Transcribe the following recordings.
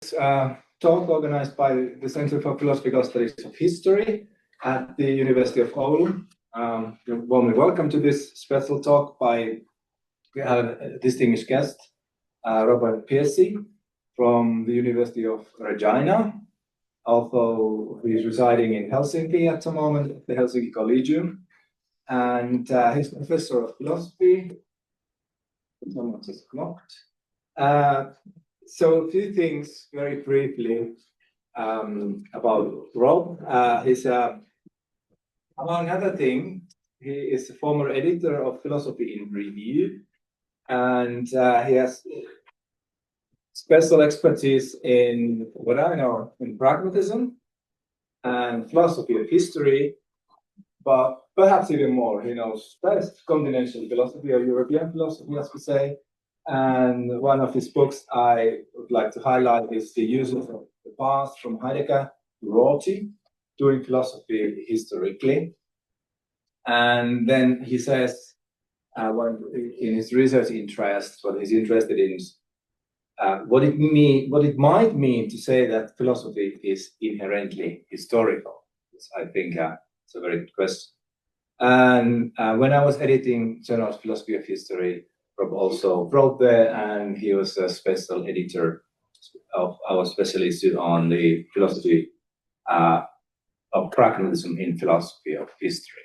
this talk organized by the Center for Philosophical Studies of History at the University of Oulu. You're warmly welcome to this special talk by a distinguished guest, Robert Piercey from the University of Regina, although he's residing in Helsinki at the moment at the Helsinki Collegium, and he's professor of philosophy. Someone just knocked. So a few things very briefly about Rob. He's, among other things, he is a former editor of Philosophy in Review, and he has special expertise in what I know in pragmatism and philosophy of history, but perhaps even more. He knows best continental philosophy or European philosophy, as we say. And one of his books I would like to highlight is The Use of the Past from Heidegger to Rorty, doing philosophy historically. And then he says, in his research interest, what he's interested in is what it might mean to say that philosophy is inherently historical. I think it's a very good question. And when I was editing Journal of Philosophy of History, Rob also wrote there, and he was a special editor of our specialist on the philosophy of pragmatism in philosophy of history.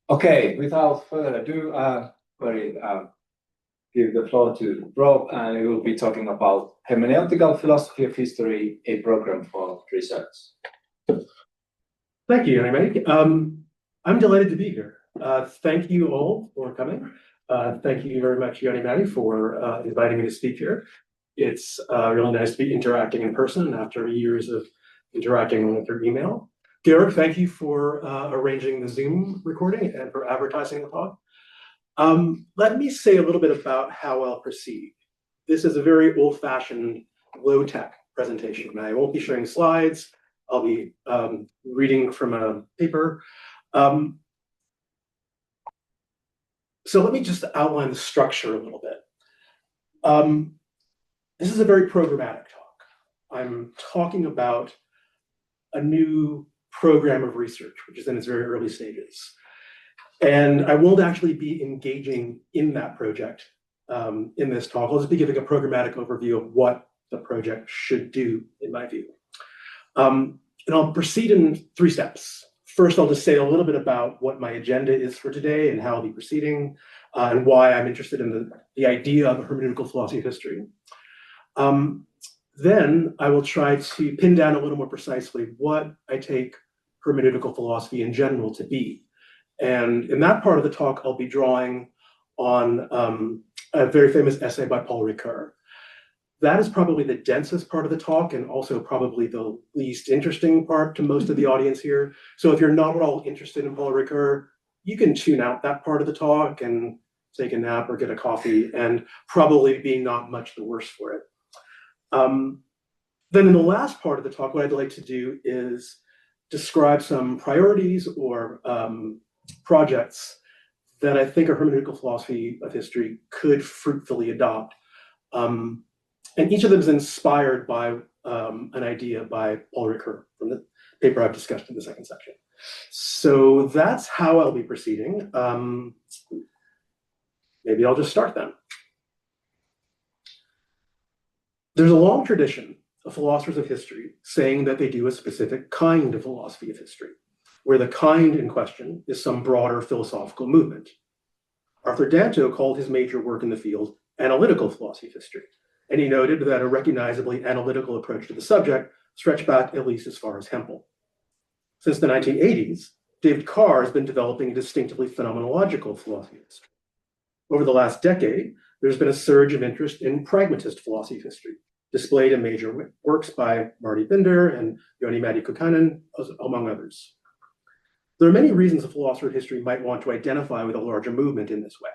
Okay, without further ado, give the floor to Rob, and we will be talking about Hermeneutical Philosophy of History, a program for research. Thank you, Jani. I'm delighted to be here. Thank you all for coming. Thank you very much, Jani, for inviting me to speak here. It's really nice to be interacting in person after years of interacting through email. Georg, thank you for arranging the Zoom recording and for advertising the talk. Let me say a little bit about how I'll proceed. This is a very old-fashioned, low-tech presentation. I won't be showing slides. I'll be reading from a paper. So let me just outline the structure a little bit. This is a very programmatic talk. I'm talking about a new program of research, which is in its very early stages. And I won't actually be engaging in that project in this talk. I'll just be giving a programmatic overview of what the project should do, in my view. And I'll proceed in 3 steps. First, I'll just say a little bit about what my agenda is for today and how I'll be proceeding, and why I'm interested in the idea of a hermeneutical philosophy of history. Then I will try to pin down a little more precisely what I take hermeneutical philosophy in general to be. And in that part of the talk, I'll be drawing on a very famous essay by Paul Ricoeur. That is probably the densest part of the talk, and also probably the least interesting part to most of the audience here. So if you're not at all interested in Paul Ricoeur, you can tune out that part of the talk and take a nap or get a coffee, and probably be not much the worse for it. Then in the last part of the talk, what I'd like to do is describe some priorities or projects that I think a hermeneutical philosophy of history could fruitfully adopt. And each of them is inspired by an idea by Paul Ricoeur from the paper I've discussed in the second section. So that's how I'll be proceeding. Maybe I'll just start then. There's a long tradition of philosophers of history saying that they do a specific kind of philosophy of history, where the kind in question is some broader philosophical movement. Arthur Danto called his major work in the field analytical philosophy of history, and he noted that a recognizably analytical approach to the subject stretched back at least as far as Hempel. Since the 1980s, David Carr has been developing a distinctively phenomenological philosophy of history. Over the last decade, there's been a surge of interest in pragmatist philosophy of history, displayed in major works by Marty Binder and Jouni-Matti Kukkonen, among others. There are many reasons a philosopher of history might want to identify with a larger movement in this way.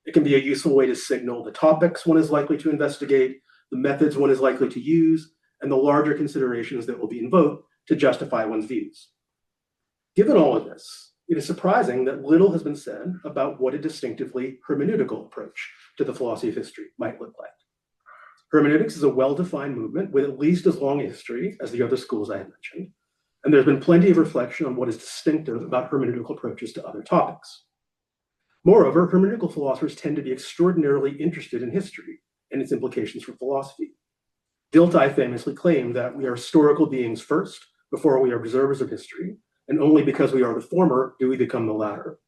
It can be a useful way to signal the topics one is likely to investigate, the methods one is likely to use, and the larger considerations that will be invoked to justify one's views. Given all of this, it is surprising that little has been said about what a distinctively hermeneutical approach to the philosophy of history might look like. Hermeneutics is a well-defined movement with at least as long a history as the other schools I had mentioned, and there's been plenty of reflection on what is distinctive about hermeneutical approaches to other topics. Moreover, hermeneutical philosophers tend to be extraordinarily interested in history and its implications for philosophy. Dilthey famously claimed that we are historical beings first, before we are observers of history, and only because we are the former do we become the latter.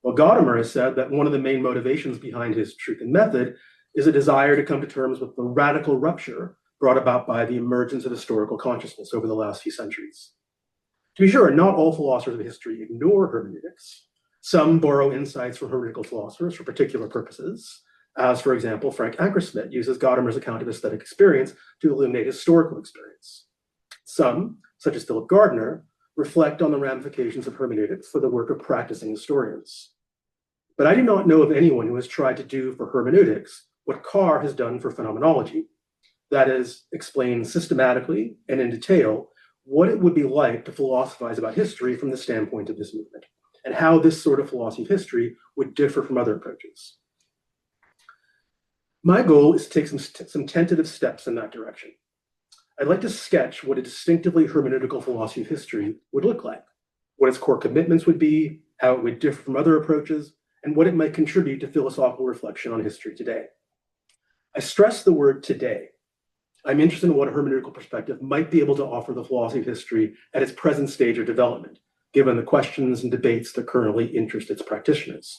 Well, Gadamer has said that one of the main motivations behind his Truth and Method is a desire to come to terms with the radical rupture brought about by the emergence of historical consciousness over the last few centuries. To be sure, not all philosophers of history ignore hermeneutics. Some borrow insights from hermeneutical philosophers for particular purposes, as, for example, Frank Ankersmit uses Gadamer's account of aesthetic experience to illuminate historical experience. Some, such as Philip Gardner, reflect on the ramifications of hermeneutics for the work of practicing historians. But I do not know of anyone who has tried to do for hermeneutics what Carr has done for phenomenology, that is, explain systematically and in detail what it would be like to philosophize about history from the standpoint of this movement, and how this sort of philosophy of history would differ from other approaches. My goal is to take some tentative steps in that direction. I'd like to sketch what a distinctively hermeneutical philosophy of history would look like, what its core commitments would be, how it would differ from other approaches, and what it might contribute to philosophical reflection on history today. I stress the word today. I'm interested in what a hermeneutical perspective might be able to offer the philosophy of history at its present stage of development, given the questions and debates that currently interest its practitioners.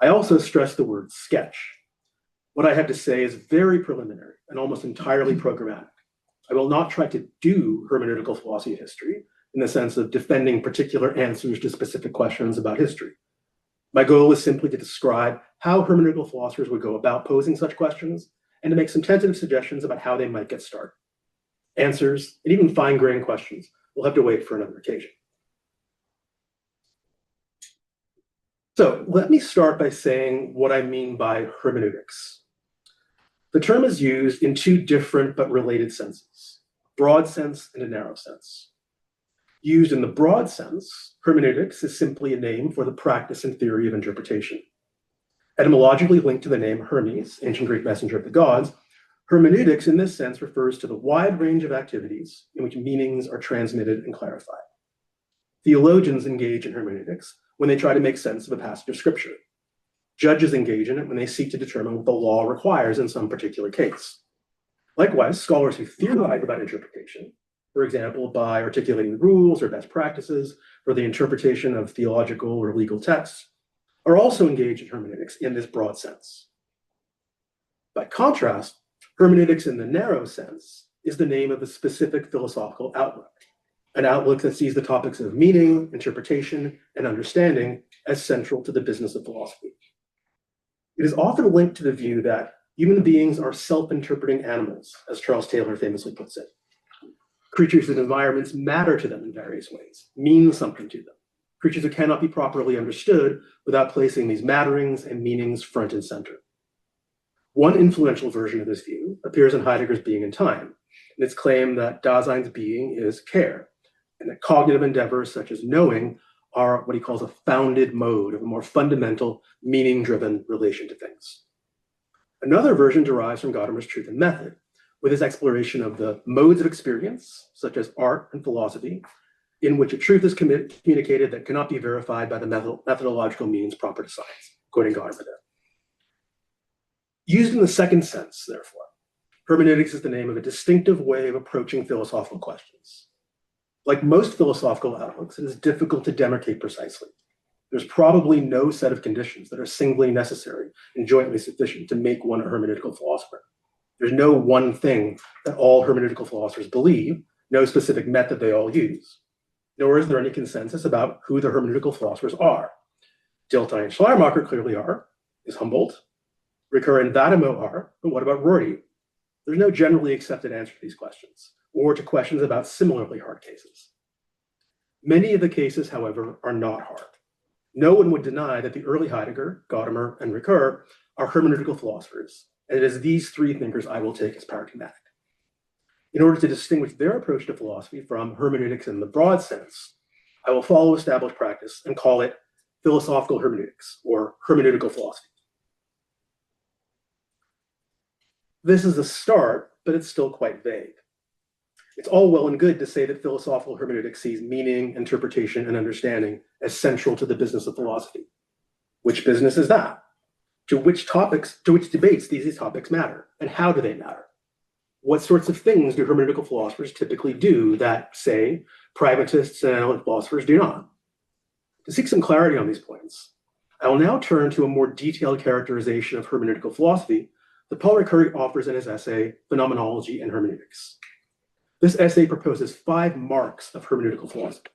I also stress the word sketch. What I have to say is very preliminary and almost entirely programmatic. I will not try to do hermeneutical philosophy of history in the sense of defending particular answers to specific questions about history. My goal is simply to describe how hermeneutical philosophers would go about posing such questions and to make some tentative suggestions about how they might get started. Answers, and even fine-grained questions, will have to wait for another occasion. So let me start by saying what I mean by hermeneutics. The term is used in two different but related senses, broad sense and a narrow sense. Used in the broad sense, hermeneutics is simply a name for the practice and theory of interpretation. Etymologically linked to the name Hermes, ancient Greek messenger of the gods, hermeneutics in this sense refers to the wide range of activities in which meanings are transmitted and clarified. Theologians engage in hermeneutics when they try to make sense of a passage of scripture. Judges engage in it when they seek to determine what the law requires in some particular case. Likewise, scholars who theorize about interpretation, for example, by articulating rules or best practices for the interpretation of theological or legal texts, are also engaged in hermeneutics in this broad sense. By contrast, hermeneutics in the narrow sense is the name of a specific philosophical outlook, an outlook that sees the topics of meaning, interpretation, and understanding as central to the business of philosophy. It is often linked to the view that human beings are self-interpreting animals, as Charles Taylor famously puts it. Creatures and environments matter to them in various ways, mean something to them. Creatures that cannot be properly understood without placing these matterings and meanings front and center. One influential version of this view appears in Heidegger's Being and Time, and its claim that Dasein's being is care, and that cognitive endeavors such as knowing are what he calls a founded mode of a more fundamental, meaning-driven relation to things. Another version derives from Gadamer's Truth and Method, with his exploration of the modes of experience, such as art and philosophy, in which a truth is communicated that cannot be verified by the methodological means proper to science, quoting Gadamer there. Used in the second sense, therefore, hermeneutics is the name of a distinctive way of approaching philosophical questions. Like most philosophical outlooks, it is difficult to demarcate precisely. There's probably no set of conditions that are singly necessary and jointly sufficient to make one a hermeneutical philosopher. There's no one thing that all hermeneutical philosophers believe, no specific method they all use. Nor is there any consensus about who the hermeneutical philosophers are. Dilthey and Schleiermacher clearly are, is Humboldt. Ricoeur and Vatimo are, but what about Rorty? There's no generally accepted answer to these questions, or to questions about similarly hard cases. Many of the cases, however, are not hard. No one would deny that the early Heidegger, Gadamer, and Ricoeur are hermeneutical philosophers, and it is these three thinkers I will take as paradigmatic. In order to distinguish their approach to philosophy from hermeneutics in the broad sense, I will follow established practice and call it philosophical hermeneutics, or hermeneutical philosophy. This is a start, but it's still quite vague. It's all well and good to say that philosophical hermeneutics sees meaning, interpretation, and understanding as central to the business of philosophy. Which business is that? To which debates these topics matter, and how do they matter? What sorts of things do hermeneutical philosophers typically do that, say, pragmatists and analytic philosophers do not? To seek some clarity on these points, I will now turn to a more detailed characterization of hermeneutical philosophy that Paul Ricoeur offers in his essay, Phenomenology and Hermeneutics. This essay proposes 5 marks of hermeneutical philosophy,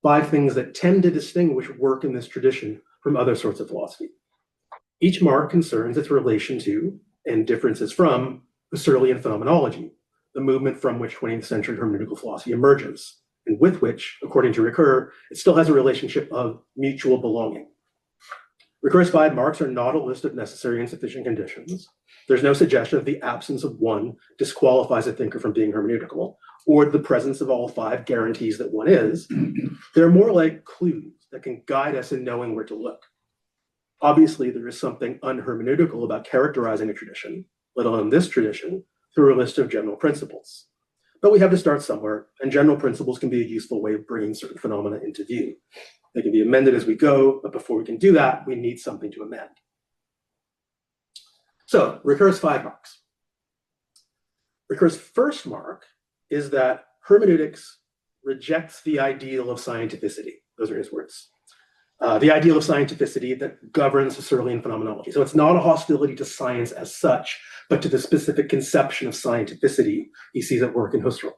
5 things that tend to distinguish work in this tradition from other sorts of philosophy. Each mark concerns its relation to, and differences from, Husserlian phenomenology, the movement from which 20th century hermeneutical philosophy emerges, and with which, according to Ricoeur, it still has a relationship of mutual belonging. Ricoeur's 5 marks are not a list of necessary and sufficient conditions. There's no suggestion that the absence of one disqualifies a thinker from being hermeneutical, or the presence of all 5 guarantees that one is. They're more like clues that can guide us in knowing where to look. Obviously, there is something unhermeneutical about characterizing a tradition, let alone this tradition, through a list of general principles. But we have to start somewhere, and general principles can be a useful way of bringing certain phenomena into view. They can be amended as we go, but before we can do that, we need something to amend. So, Ricoeur's 5 marks. Ricoeur's first mark is that hermeneutics rejects the ideal of scientificity. Those are his words. The ideal of scientificity that governs Husserlian phenomenology. So it's not a hostility to science as such, but to the specific conception of scientificity he sees at work in Husserl.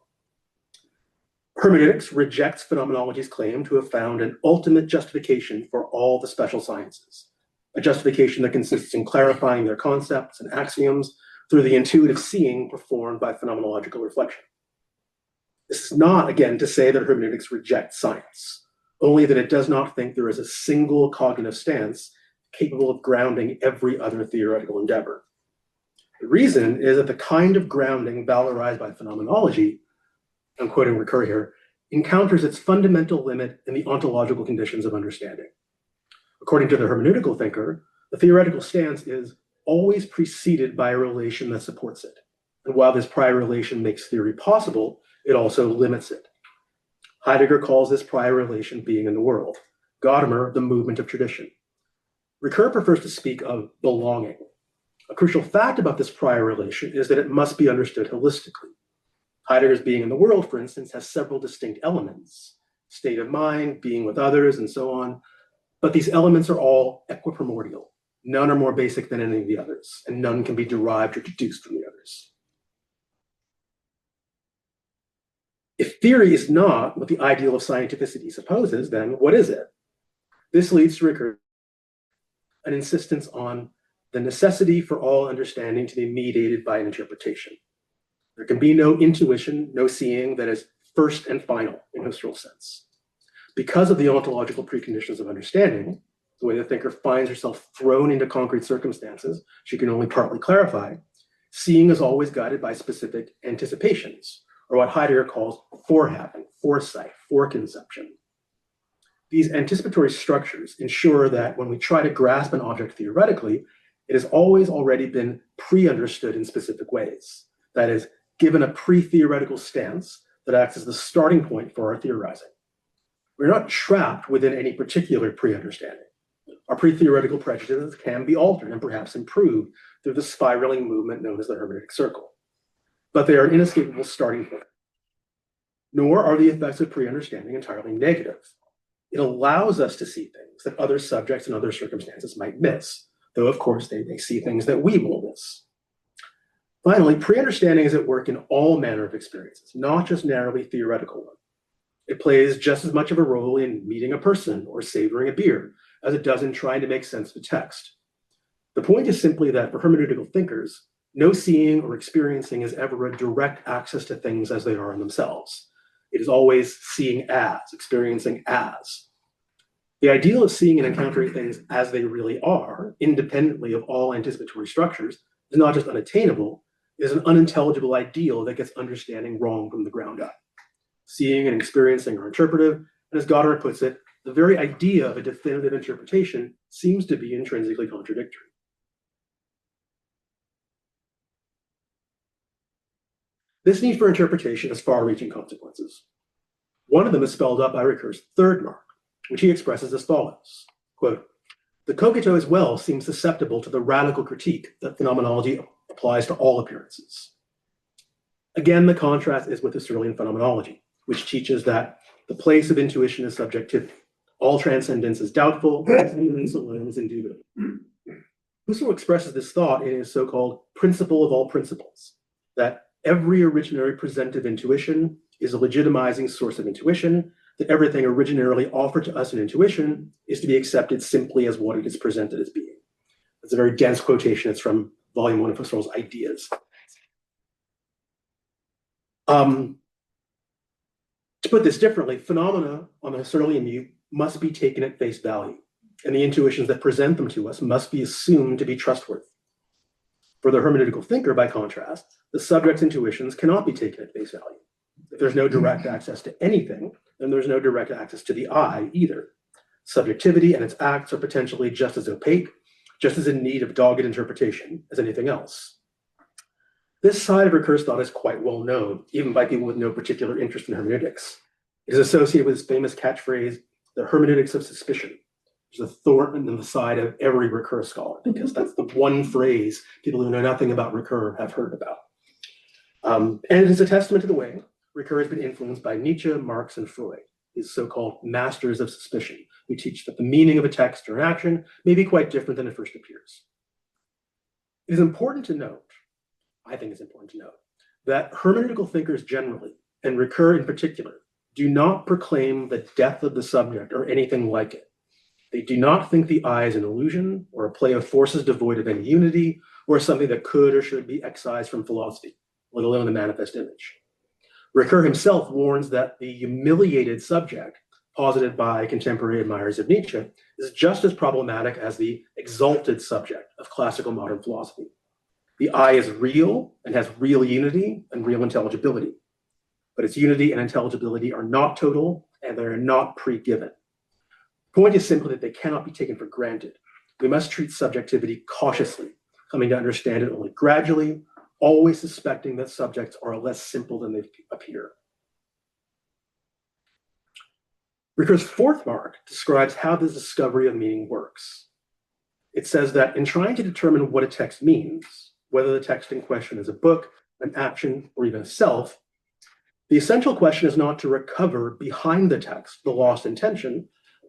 Hermeneutics rejects phenomenology's claim to have found an ultimate justification for all the special sciences, a justification that consists in clarifying their concepts and axioms through the intuitive seeing performed by phenomenological reflection. This is not, again, to say that hermeneutics rejects science, only that it does not think there is a single cognitive stance capable of grounding every other theoretical endeavor. The reason is that the kind of grounding valorized by phenomenology, I'm quoting Ricoeur here, encounters its fundamental limit in the ontological conditions of understanding. According to the hermeneutical thinker, the theoretical stance is always preceded by a relation that supports it. And while this prior relation makes theory possible, it also limits it. Heidegger calls this prior relation being in the world, Gadamer, the movement of tradition. Ricoeur prefers to speak of belonging. A crucial fact about this prior relation is that it must be understood holistically. Heidegger's being in the world, for instance, has several distinct elements, state of mind, being with others, and so on. But these elements are all equiprimordial. None are more basic than any of the others, and none can be derived or deduced from the others. If theory is not what the ideal of scientificity supposes, then what is it? This leads to Ricoeur, an insistence on the necessity for all understanding to be mediated by an interpretation. There can be no intuition, no seeing that is first and final in Husserl's sense. Because of the ontological preconditions of understanding, the way the thinker finds herself thrown into concrete circumstances she can only partly clarify, seeing is always guided by specific anticipations, or what Heidegger calls forehaving, foresight, foreconception. These anticipatory structures ensure that when we try to grasp an object theoretically, it has always already been pre-understood in specific ways. That is, given a pre-theoretical stance that acts as the starting point for our theorizing. We're not trapped within any particular pre-understanding. Our pre-theoretical prejudices can be altered and perhaps improved through the spiraling movement known as the hermeneutic circle. But they are an inescapable starting point. Nor are the effects of pre-understanding entirely negative. It allows us to see things that other subjects and other circumstances might miss, though of course they may see things that we will miss. Finally, pre-understanding is at work in all manner of experiences, not just narrowly theoretical ones. It plays just as much of a role in meeting a person or savoring a beer as it does in trying to make sense of text. The point is simply that for hermeneutical thinkers, no seeing or experiencing is ever a direct access to things as they are in themselves. It is always seeing as, experiencing as. The ideal of seeing and encountering things as they really are, independently of all anticipatory structures, is not just unattainable, it is an unintelligible ideal that gets understanding wrong from the ground up. Seeing and experiencing are interpretive, and as Gadamer puts it, the very idea of a definitive interpretation seems to be intrinsically contradictory. This need for interpretation has far-reaching consequences. One of them is spelled out by Ricoeur's third mark, which he expresses as follows, quote, "The cogito as well seems susceptible to the radical critique that phenomenology applies to all appearances." Again, the contrast is with Husserlian phenomenology, which teaches that the place of intuition is subjectivity. All transcendence is doubtful, and alone is indubitable. Husserl expresses this thought in his so-called principle of all principles, that every originary presentive intuition is a legitimizing source of intuition, that everything originarily offered to us in intuition is to be accepted simply as what it is presented as being. It's a very dense quotation. It's from volume 1 of Husserl's Ideas. To put this differently, phenomena on the Husserlian view must be taken at face value, and the intuitions that present them to us must be assumed to be trustworthy. For the hermeneutical thinker, by contrast, the subject's intuitions cannot be taken at face value. If there's no direct access to anything, then there's no direct access to the I either. Subjectivity and its acts are potentially just as opaque, just as in need of dogged interpretation as anything else. This side of Ricoeur's thought is quite well known, even by people with no particular interest in hermeneutics. It is associated with his famous catchphrase, the hermeneutics of suspicion, which is a thorn in the side of every Ricoeur scholar, because that's the one phrase people who know nothing about Ricoeur have heard about. And it is a testament to the way Ricoeur has been influenced by Nietzsche, Marx, and Freud, his so-called masters of suspicion, who teach that the meaning of a text or an action may be quite different than it first appears. It is important to note, I think it's important to note, that hermeneutical thinkers generally, and Ricoeur in particular, do not proclaim the death of the subject or anything like it. They do not think the I is an illusion or a play of forces devoid of any unity or something that could or should be excised from philosophy, let alone the manifest image. Ricoeur himself warns that the humiliated subject, posited by contemporary admirers of Nietzsche, is just as problematic as the exalted subject of classical modern philosophy. The I is real and has real unity and real intelligibility, but its unity and intelligibility are not total and they are not pre-given. The point is simply that they cannot be taken for granted. We must treat subjectivity cautiously, coming to understand it only gradually, always suspecting that subjects are less simple than they appear. Ricoeur's fourth mark describes how the discovery of meaning works. It says that in trying to determine what a text means, whether the text in question is a book, an action, or even a self, the essential question is not to recover behind the text the lost intention,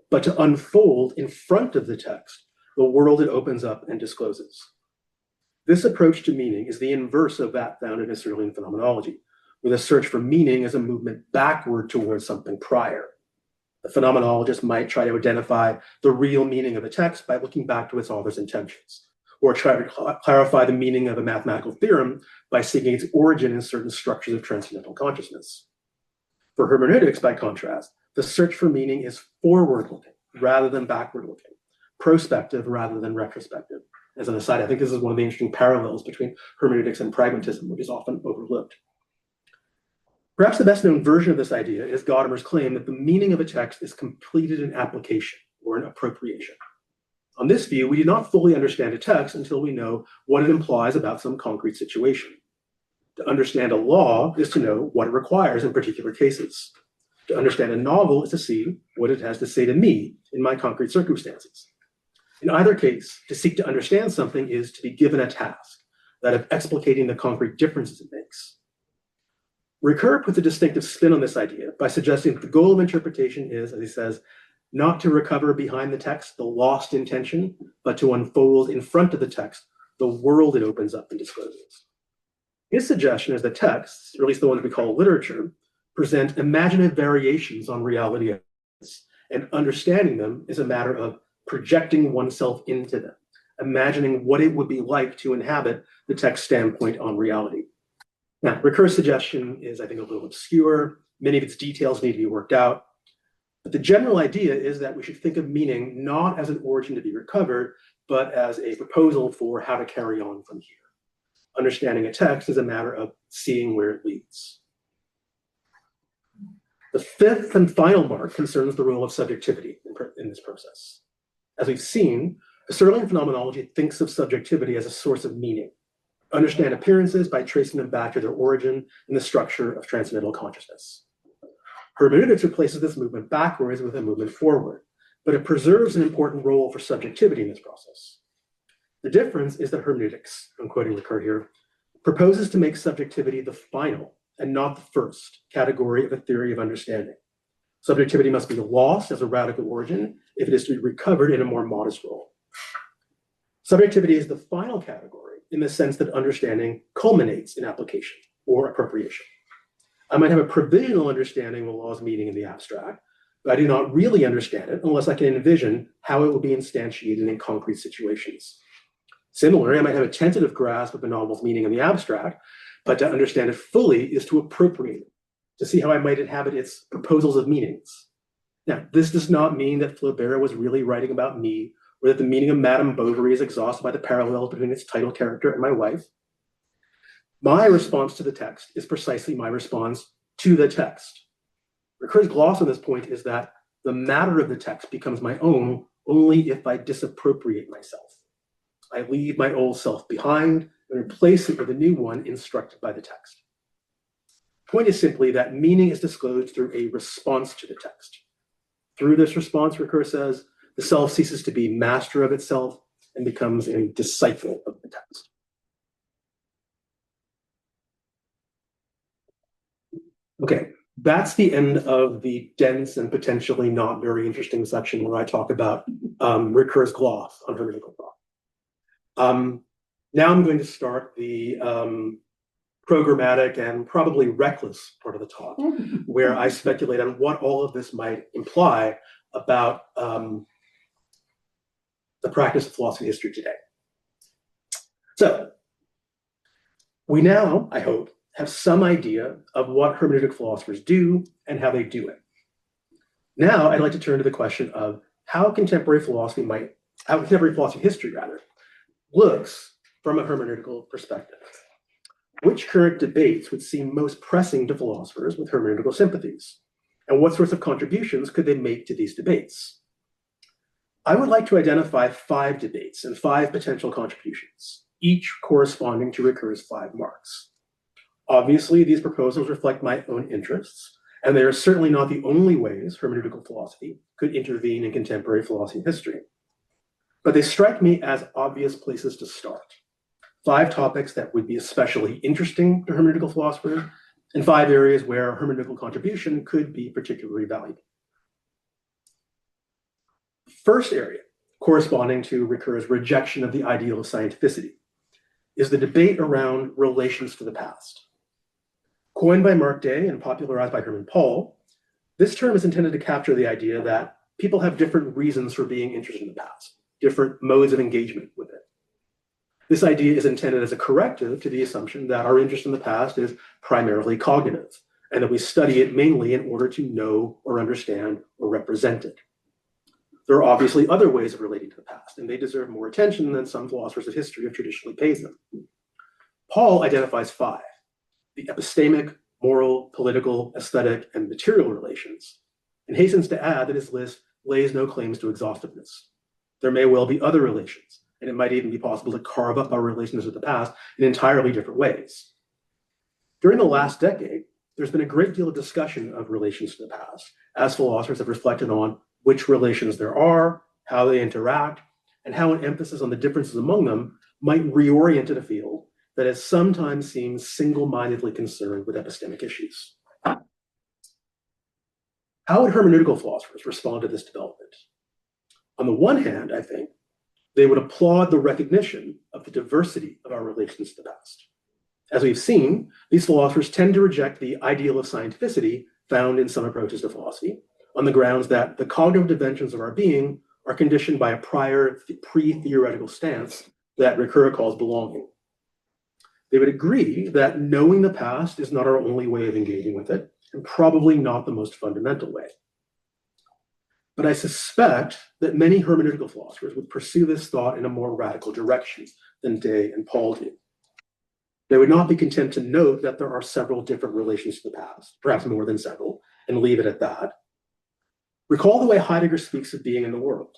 but to unfold in front of the text the world it opens up and discloses. This approach to meaning is the inverse of that found in Husserlian phenomenology, where the search for meaning is a movement backward towards something prior. The phenomenologist might try to identify the real meaning of a text by looking back to its author's intentions, or try to clarify the meaning of a mathematical theorem by seeking its origin in certain structures of transcendental consciousness. For hermeneutics, by contrast, the search for meaning is forward-looking rather than backward-looking, prospective rather than retrospective. As an aside, I think this is one of the interesting parallels between hermeneutics and pragmatism, which is often overlooked. Perhaps the best-known version of this idea is Gadamer's claim that the meaning of a text is completed in application or in appropriation. On this view, we do not fully understand a text until we know what it implies about some concrete situation. To understand a law is to know what it requires in particular cases. To understand a novel is to see what it has to say to me in my concrete circumstances. In either case, to seek to understand something is to be given a task, that of explicating the concrete differences it makes. Ricoeur puts a distinctive spin on this idea by suggesting that the goal of interpretation is, as he says, not to recover behind the text the lost intention, but to unfold in front of the text the world it opens up and discloses. His suggestion is that texts, or at least the ones we call literature, present imaginative variations on reality, and understanding them is a matter of projecting oneself into them, imagining what it would be like to inhabit the text standpoint on reality. Now, Ricoeur's suggestion is, I think, a little obscure. Many of its details need to be worked out. But the general idea is that we should think of meaning not as an origin to be recovered, but as a proposal for how to carry on from here. Understanding a text is a matter of seeing where it leads. The fifth and final mark concerns the role of subjectivity in this process. As we've seen, Husserlian phenomenology thinks of subjectivity as a source of meaning. understand appearances by tracing them back to their origin in the structure of transcendental consciousness. Hermeneutics replaces this movement backwards with a movement forward, but it preserves an important role for subjectivity in this process. The difference is that hermeneutics, I'm quoting Ricoeur here, proposes to make subjectivity the final and not the first category of a theory of understanding. Subjectivity must be lost as a radical origin if it is to be recovered in a more modest role. Subjectivity is the final category in the sense that understanding culminates in application or appropriation. I might have a provisional understanding of a law's meaning in the abstract, but I do not really understand it unless I can envision how it will be instantiated in concrete situations. Similarly, I might have a tentative grasp of a novel's meaning in the abstract, but to understand it fully is to appropriate it, to see how I might inhabit its proposals of meanings. Now, this does not mean that Flaubert was really writing about me, or that the meaning of Madame Bovary is exhausted by the parallels between its title character and my wife. My response to the text is precisely my response to the text. Ricoeur's gloss on this point is that the matter of the text becomes my own only if I disappropriate myself. I leave my old self behind and replace it with a new one instructed by the text. The point is simply that meaning is disclosed through a response to the text. Through this response, Ricoeur says, the self ceases to be master of itself and becomes a disciple of the text. Okay, that's the end of the dense and potentially not very interesting section where I talk about Ricoeur's gloss on hermeneutical thought. Now I'm going to start the programmatic and probably reckless part of the talk, where I speculate on what all of this might imply about the practice of philosophy of history today. So we now, I hope, have some idea of what hermeneutic philosophers do and how they do it. Now I'd like to turn to the question of how contemporary philosophy history looks from a hermeneutical perspective. Which current debates would seem most pressing to philosophers with hermeneutical sympathies? And what sorts of contributions could they make to these debates? I would like to identify 5 debates and 5 potential contributions, each corresponding to Ricoeur's 5 marks. Obviously, these proposals reflect my own interests, and they are certainly not the only ways hermeneutical philosophy could intervene in contemporary philosophy history. But they strike me as obvious places to start. 5 topics that would be especially interesting to hermeneutical philosophers, and 5 areas where hermeneutical contribution could be particularly valuable. First area, corresponding to Ricoeur's rejection of the ideal of scientificity, is the debate around relations to the past. Coined by Mark Day and popularized by Herman Paul, this term is intended to capture the idea that people have different reasons for being interested in the past, different modes of engagement with it. This idea is intended as a corrective to the assumption that our interest in the past is primarily cognitive, and that we study it mainly in order to know or understand or represent it. There are obviously other ways of relating to the past, and they deserve more attention than some philosophers of history have traditionally paid them. Paul identifies 5: the epistemic, moral, political, aesthetic, and material relations, and hastens to add that his list lays no claims to exhaustiveness. There may well be other relations, and it might even be possible to carve up our relations with the past in entirely different ways. During the last decade, there's been a great deal of discussion of relations to the past, as philosophers have reflected on which relations there are, how they interact, and how an emphasis on the differences among them might reorient a field that has sometimes seemed single-mindedly concerned with epistemic issues. How would hermeneutical philosophers respond to this development? On the one hand, I think, they would applaud the recognition of the diversity of our relations to the past. As we've seen, these philosophers tend to reject the ideal of scientificity found in some approaches to philosophy on the grounds that the cognitive dimensions of our being are conditioned by a prior pre-theoretical stance that Ricoeur calls belonging. They would agree that knowing the past is not our only way of engaging with it, and probably not the most fundamental way. But I suspect that many hermeneutical philosophers would pursue this thought in a more radical direction than Day and Paul do. They would not be content to note that there are several different relations to the past, perhaps more than several, and leave it at that. Recall the way Heidegger speaks of being in the world.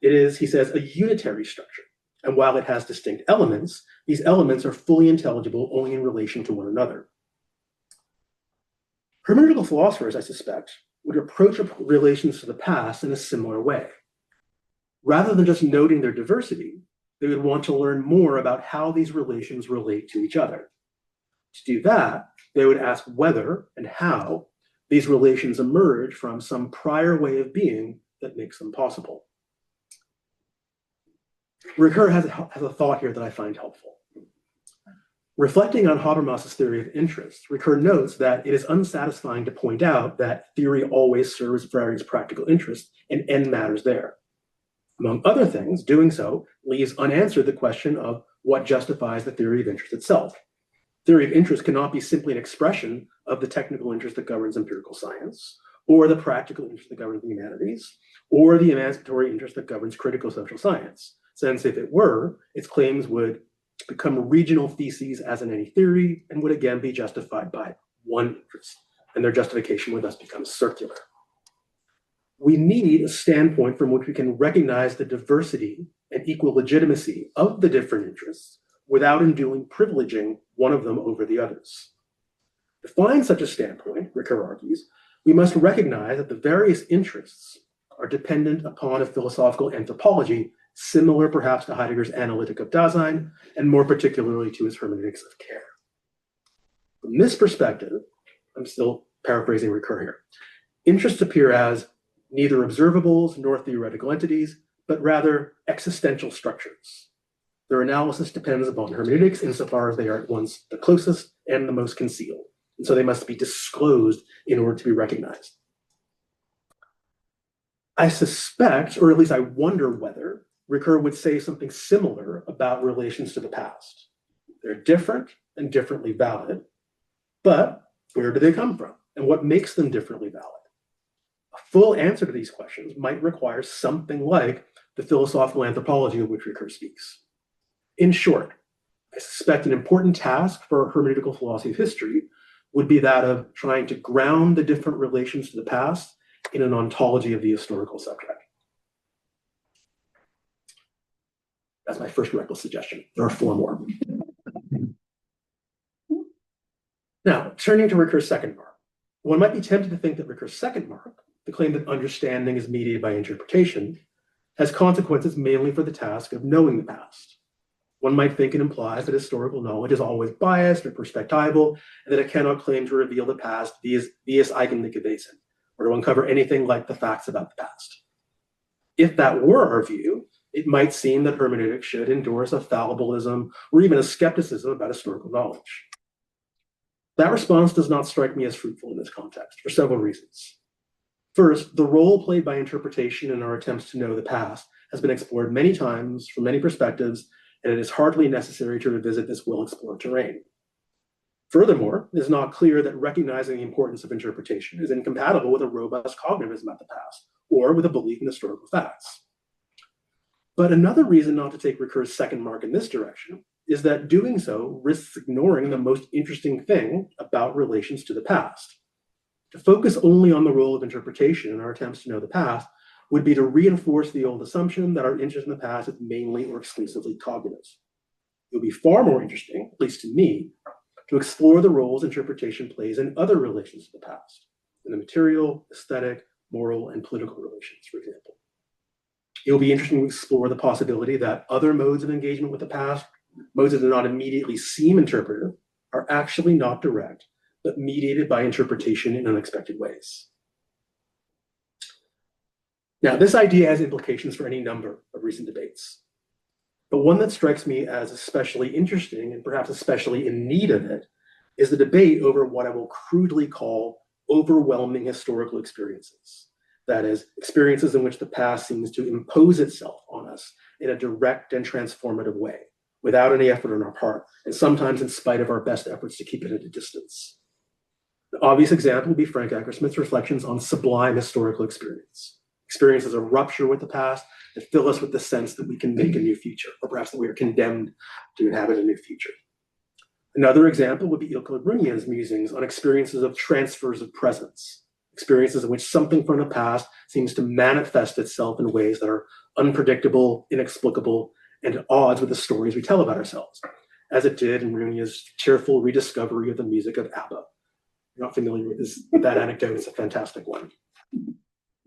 It is, he says, a unitary structure, And while it has distinct elements, these elements are fully intelligible only in relation to one another. Hermeneutical philosophers, I suspect, would approach relations to the past in a similar way. Rather than just noting their diversity, they would want to learn more about how these relations relate to each other. To do that, they would ask whether and how these relations emerge from some prior way of being that makes them possible. Ricoeur has a thought here that I find helpful. Reflecting on Habermas's theory of interest, Ricoeur notes that it is unsatisfying to point out that theory always serves various practical interests and end matters there. Among other things, doing so leaves unanswered the question of what justifies the theory of interest itself. Theory of interest cannot be simply an expression of the technical interest that governs empirical science, or the practical interest that governs the humanities, or the emancipatory interest that governs critical social science, since if it were, its claims would become regional theses as in any theory and would again be justified by one interest, and their justification would thus become circular. We need a standpoint from which we can recognize the diversity and equal legitimacy of the different interests without unduly privileging one of them over the others. To find such a standpoint, Ricoeur argues, we must recognize that the various interests are dependent upon a philosophical anthropology similar perhaps to Heidegger's analytic of Dasein, and more particularly to his hermeneutics of care. From this perspective, I'm still paraphrasing Ricoeur here, interests appear as neither observables nor theoretical entities, but rather existential structures. Their analysis depends upon hermeneutics insofar as they are at once the closest and the most concealed, and so they must be disclosed in order to be recognized. I suspect, or at least I wonder whether, Ricoeur would say something similar about relations to the past. They're different and differently valid, but where do they come from? And what makes them differently valid? A full answer to these questions might require something like the philosophical anthropology of which Ricoeur speaks. In short, I suspect an important task for hermeneutical philosophy of history would be that of trying to ground the different relations to the past in an ontology of the historical subject. That's my first reckless suggestion. There are 4 more. Now, turning to Ricoeur's second mark, one might be tempted to think that Ricoeur's second mark, the claim that understanding is mediated by interpretation, has consequences mainly for the task of knowing the past. One might think it implies that historical knowledge is always biased or perspectival, and that it cannot claim to reveal the past vias eigenliche Wesen, or to uncover anything like the facts about the past. If that were our view, it might seem that hermeneutics should endorse a fallibilism or even a skepticism about historical knowledge. That response does not strike me as fruitful in this context for several reasons. First, the role played by interpretation in our attempts to know the past has been explored many times from many perspectives, and it is hardly necessary to revisit this well-explored terrain. Furthermore, it is not clear that recognizing the importance of interpretation is incompatible with a robust cognitivism about the past, or with a belief in historical facts. But another reason not to take Ricoeur's second mark in this direction is that doing so risks ignoring the most interesting thing about relations to the past. To focus only on the role of interpretation in our attempts to know the past would be to reinforce the old assumption that our interest in the past is mainly or exclusively cognitive. It would be far more interesting, at least to me, to explore the roles interpretation plays in other relations to the past, in the material, aesthetic, moral, and political relations, for example. It will be interesting to explore the possibility that other modes of engagement with the past, modes that do not immediately seem interpretive, are actually not direct, but mediated by interpretation in unexpected ways. Now, this idea has implications for any number of recent debates, but one that strikes me as especially interesting and perhaps especially in need of it is the debate over what I will crudely call overwhelming historical experiences. That is, experiences in which the past seems to impose itself on us in a direct and transformative way, without any effort on our part, and sometimes in spite of our best efforts to keep it at a distance. The obvious example would be Frank Eckersmith's reflections on sublime historical experience. Experiences of rupture with the past that fill us with the sense that we can make a new future, or perhaps that we are condemned to inhabit a new future. Another example would be Ilko Brunier's musings on experiences of transfers of presence, experiences in which something from the past seems to manifest itself in ways that are unpredictable, inexplicable, and at odds with the stories we tell about ourselves, as it did in Regina's tearful rediscovery of the music of ABBA. If you're not familiar with that anecdote, it's a fantastic one.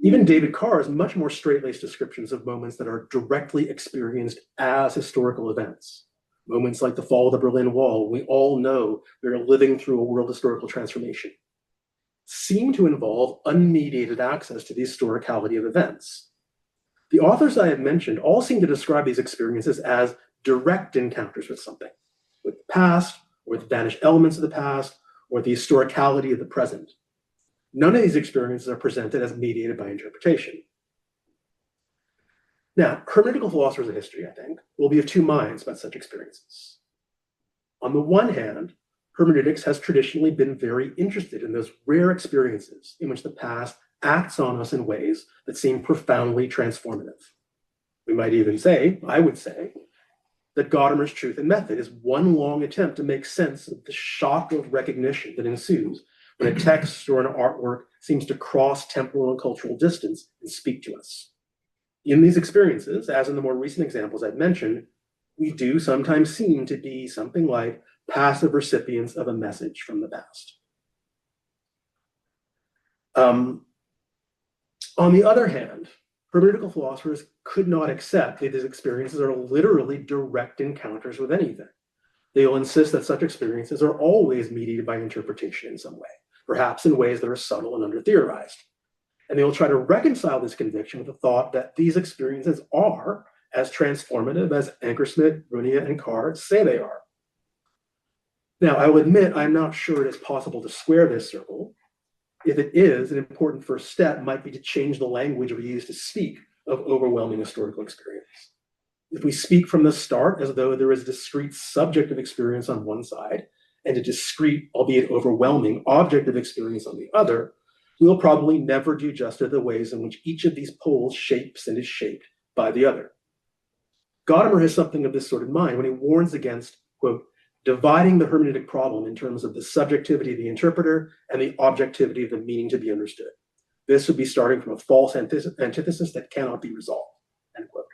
Even David Carr's much more straight-laced descriptions of moments that are directly experienced as historical events. Moments like the fall of the Berlin Wall, we all know we're living through a world historical transformation, seem to involve unmediated access to the historicality of events. The authors I have mentioned all seem to describe these experiences as direct encounters with something, with the past, or with vanished elements of the past, or the historicality of the present. None of these experiences are presented as mediated by interpretation. Now, hermeneutical philosophers of history, I think, will be of two minds about such experiences. On the one hand, hermeneutics has traditionally been very interested in those rare experiences in which the past acts on us in ways that seem profoundly transformative. We might even say, I would say, that Gadamer's Truth and Method is one long attempt to make sense of the shock of recognition that ensues when a text or an artwork seems to cross temporal and cultural distance and speak to us. In these experiences, as in the more recent examples I've mentioned, we do sometimes seem to be something like passive recipients of a message from the past. On the other hand, hermeneutical philosophers could not accept that these experiences are literally direct encounters with anything. They will insist that such experiences are always mediated by interpretation in some way, perhaps in ways that are subtle and under-theorized. And they will try to reconcile this conviction with the thought that these experiences are as transformative as Ankersmit, Regina, and Carr say they are. Now, I will admit I'm not sure it is possible to square this circle. If it is, an important first step might be to change the language we use to speak of overwhelming historical experience. If we speak from the start as though there is a discrete subjective experience on one side and a discrete, albeit overwhelming, objective experience on the other, we will probably never do justice to the ways in which each of these poles shapes and is shaped by the other. Gadamer has something of this sort in mind when he warns against, quote, dividing the hermeneutic problem in terms of the subjectivity of the interpreter and the objectivity of the meaning to be understood. This would be starting from a false antithesis that cannot be resolved, end quote.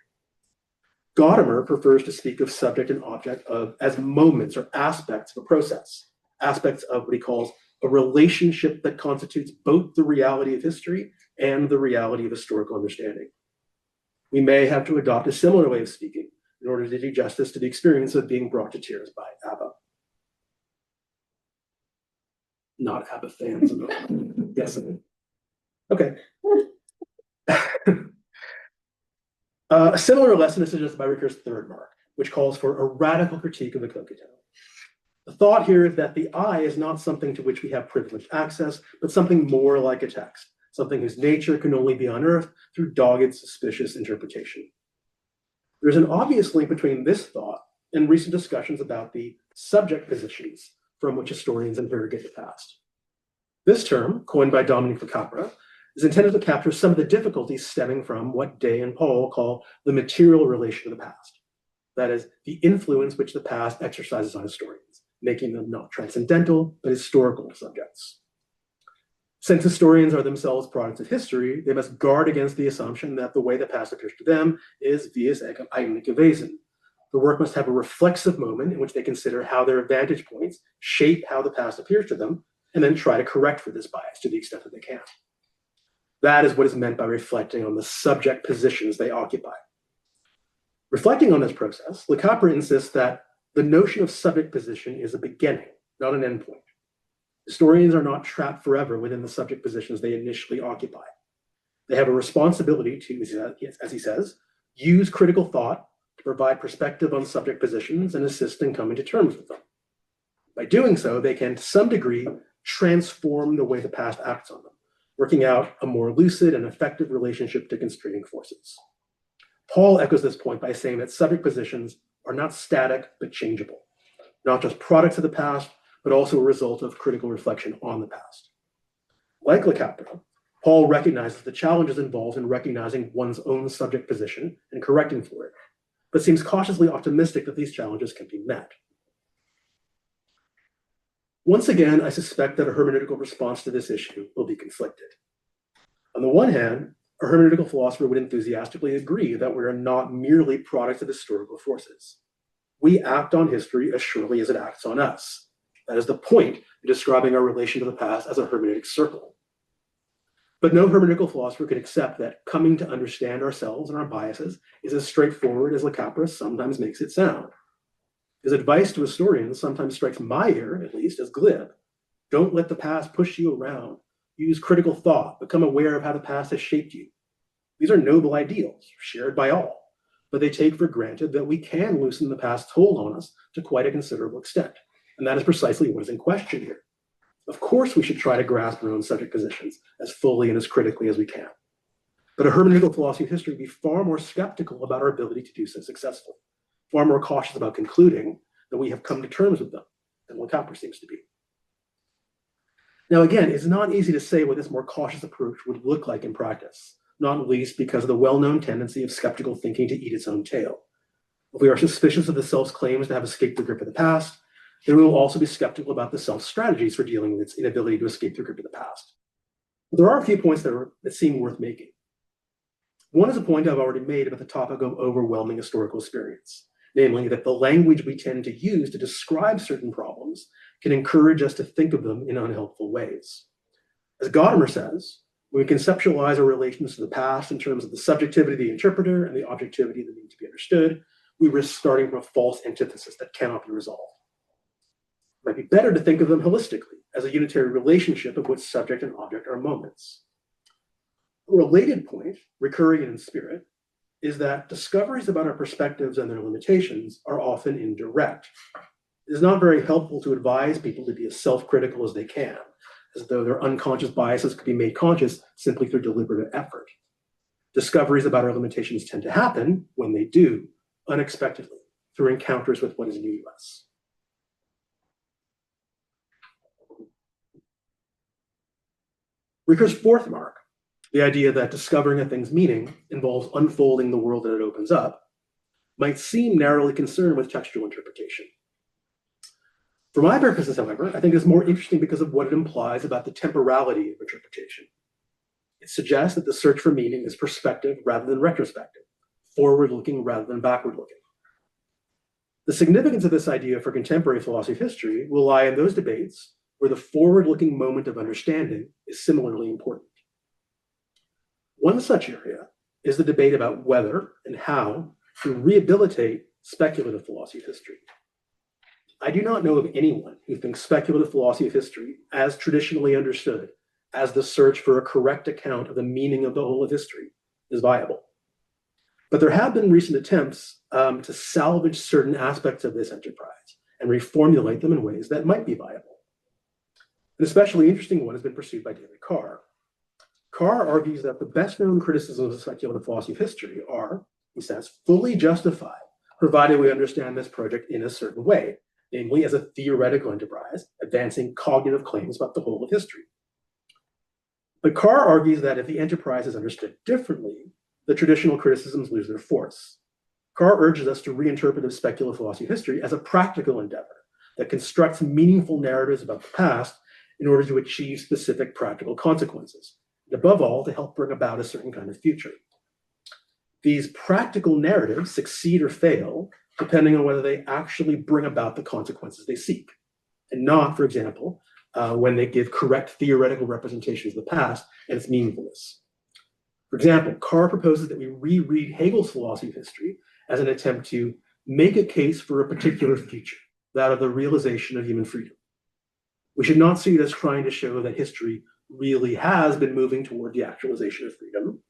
Gadamer prefers to speak of subject and object as moments or aspects of a process, aspects of what he calls a relationship that constitutes both the reality of history and the reality of historical understanding. We may have to adopt a similar way of speaking in order to do justice to the experience of being brought to tears by ABBA. Not ABBA fans. Yes. Okay. A similar lesson is suggested by Ricoeur's third mark, which calls for a radical critique of the coquetel. The thought here is that the eye is not something to which we have privileged access, but something more like a text, something whose nature can only be unearthed through dogged, suspicious interpretation. There's an obvious link between this thought and recent discussions about the subject positions from which historians interrogate the past. This term, coined by Dominique Lecapre, is intended to capture some of the difficulties stemming from what Day and Paul call the material relation of the past. That is, the influence which the past exercises on historians, making them not transcendental, but historical subjects. Since historians are themselves products of history, they must guard against the assumption that the way the past appears to them is via eigentliche Wesen. The work must have a reflexive moment in which they consider how their vantage points shape how the past appears to them, and then try to correct for this bias to the extent that they can. That is what is meant by reflecting on the subject positions they occupy. Reflecting on this process, Lecapre insists that the notion of subject position is a beginning, not an endpoint. Historians are not trapped forever within the subject positions they initially occupy. They have a responsibility to, as he says, use critical thought to provide perspective on subject positions and assist in coming to terms with them. By doing so, they can, to some degree, transform the way the past acts on them, working out a more lucid and effective relationship to constraining forces. Paul echoes this point by saying that subject positions are not static, but changeable, not just products of the past, but also a result of critical reflection on the past. Like Lecapre, Paul recognizes the challenges involved in recognizing one's own subject position and correcting for it, but seems cautiously optimistic that these challenges can be met. Once again, I suspect that a hermeneutical response to this issue will be conflicted. On the one hand, a hermeneutical philosopher would enthusiastically agree that we are not merely products of historical forces. We act on history as surely as it acts on us. That is the point of describing our relation to the past as a hermeneutic circle. But no hermeneutical philosopher could accept that coming to understand ourselves and our biases is as straightforward as Lecapris sometimes makes it sound. His advice to historians sometimes strikes my ear, at least, as glib. Don't let the past push you around. Use critical thought. Become aware of how the past has shaped you. These are noble ideals, shared by all, but they take for granted that we can loosen the past's hold on us to quite a considerable extent. And that is precisely what is in question here. Of course, we should try to grasp our own subject positions as fully and as critically as we can. But a hermeneutical philosophy of history would be far more skeptical about our ability to do so successfully, far more cautious about concluding that we have come to terms with them than Lecapris seems to be. Now, again, it's not easy to say what this more cautious approach would look like in practice, not least because of the well-known tendency of skeptical thinking to eat its own tail. If we are suspicious of the self's claims to have escaped the grip of the past, then we will also be skeptical about the self's strategies for dealing with its inability to escape the grip of the past. But there are a few points that seem worth making. One is a point I've already made about the topic of overwhelming historical experience, namely that the language we tend to use to describe certain problems can encourage us to think of them in unhelpful ways. As Gadamer says, when we conceptualize our relations to the past in terms of the subjectivity of the interpreter and the objectivity that need to be understood, we risk starting from a false antithesis that cannot be resolved. It might be better to think of them holistically, as a unitary relationship of which subject and object are moments. A related point, recurring in spirit, is that discoveries about our perspectives and their limitations are often indirect. It is not very helpful to advise people to be as self-critical as they can, as though their unconscious biases could be made conscious simply through deliberate effort. Discoveries about our limitations tend to happen, when they do, unexpectedly, through encounters with what is new to us. Ricoeur's fourth mark, the idea that discovering a thing's meaning involves unfolding the world that it opens up, might seem narrowly concerned with textual interpretation. For my purposes, however, I think it's more interesting because of what it implies about the temporality of interpretation. It suggests that the search for meaning is perspective rather than retrospective, forward-looking rather than backward-looking. The significance of this idea for contemporary philosophy of history will lie in those debates where the forward-looking moment of understanding is similarly important. One such area is the debate about whether and how to rehabilitate speculative philosophy of history. I do not know of anyone who thinks speculative philosophy of history, as traditionally understood, as the search for a correct account of the meaning of the whole of history, is viable. But there have been recent attempts to salvage certain aspects of this enterprise and reformulate them in ways that might be viable. An especially interesting one has been pursued by David Carr. Carr argues that the best-known criticisms of speculative philosophy of history are, he says, fully justified, provided we understand this project in a certain way, namely as a theoretical enterprise, advancing cognitive claims about the whole of history. But Carr argues that if the enterprise is understood differently, the traditional criticisms lose their force. Carr urges us to reinterpret speculative philosophy of history as a practical endeavor that constructs meaningful narratives about the past in order to achieve specific practical consequences, and above all, to help bring about a certain kind of future. These practical narratives succeed or fail depending on whether they actually bring about the consequences they seek, and not, for example, when they give correct theoretical representations of the past and its meaningfulness. For example, Carr proposes that we reread Hegel's philosophy of history as an attempt to make a case for a particular future, that of the realization of human freedom. We should not see it as trying to show that history really has been moving toward the actualization of freedom.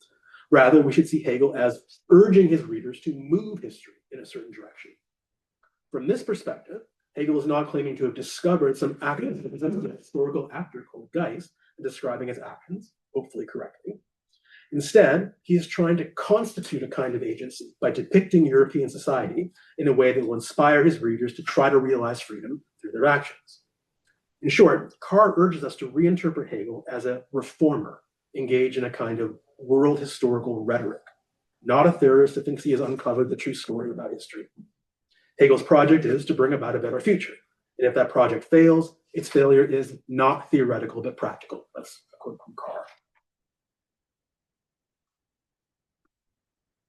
Rather, we should see Hegel as urging his readers to move history in a certain direction. From this perspective, Hegel is not claiming to have discovered some actions that resembles a historical actor called Geist and describing his actions, hopefully correctly. Instead, he is trying to constitute a kind of agency by depicting European society in a way that will inspire his readers to try to realize freedom through their actions. In short, Carr urges us to reinterpret Hegel as a reformer engaged in a kind of world historical rhetoric, not a theorist who thinks he has uncovered the true story about history. Hegel's project is to bring about a better future. And if that project fails, its failure is not theoretical, but practical. That's a quote from Carr.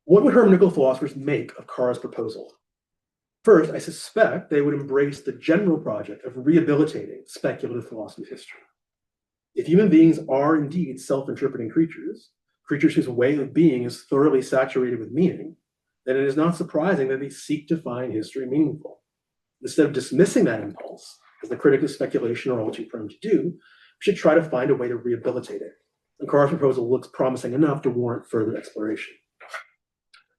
What would hermeneutical philosophers make of Carr's proposal? First, I suspect they would embrace the general project of rehabilitating speculative philosophy of history. If human beings are indeed self-interpreting creatures, creatures whose way of being is thoroughly saturated with meaning, then it is not surprising that they seek to find history meaningful. Instead of dismissing that impulse, as the critics of speculation are all too prone to do, we should try to find a way to rehabilitate it. And Carr's proposal looks promising enough to warrant further exploration.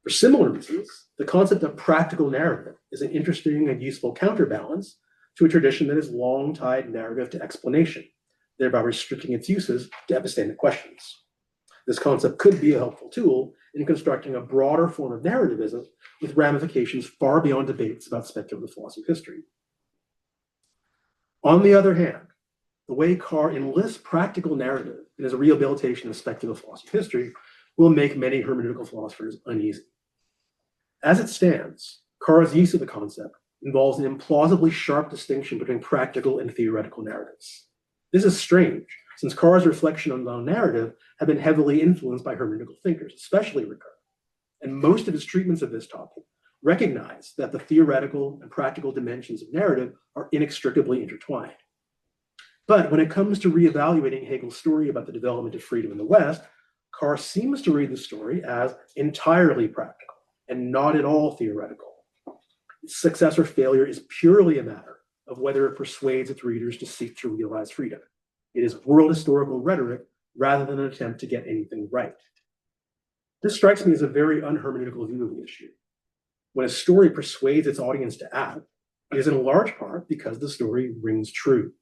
For similar reasons, the concept of practical narrative is an interesting and useful counterbalance to a tradition that has long tied narrative to explanation, thereby restricting its uses to epistemic questions. This concept could be a helpful tool in constructing a broader form of narrativism with ramifications far beyond debates about speculative philosophy of history. On the other hand, the way Carr enlists practical narrative in his rehabilitation of speculative philosophy of history will make many hermeneutical philosophers uneasy. As it stands, Carr's use of the concept involves an implausibly sharp distinction between practical and theoretical narratives. This is strange, since Carr's reflection on the narrative have been heavily influenced by hermeneutical thinkers, especially Ricoeur. And most of his treatments of this topic recognize that the theoretical and practical dimensions of narrative are inextricably intertwined. But when it comes to reevaluating Hegel's story about the development of freedom in the West, Carr seems to read the story as entirely practical and not at all theoretical. Its success or failure is purely a matter of whether it persuades its readers to seek to realize freedom. It is world historical rhetoric rather than an attempt to get anything right. This strikes me as a very unhermeneutical view of the issue. When a story persuades its audience to act, it is in large part because the story rings true.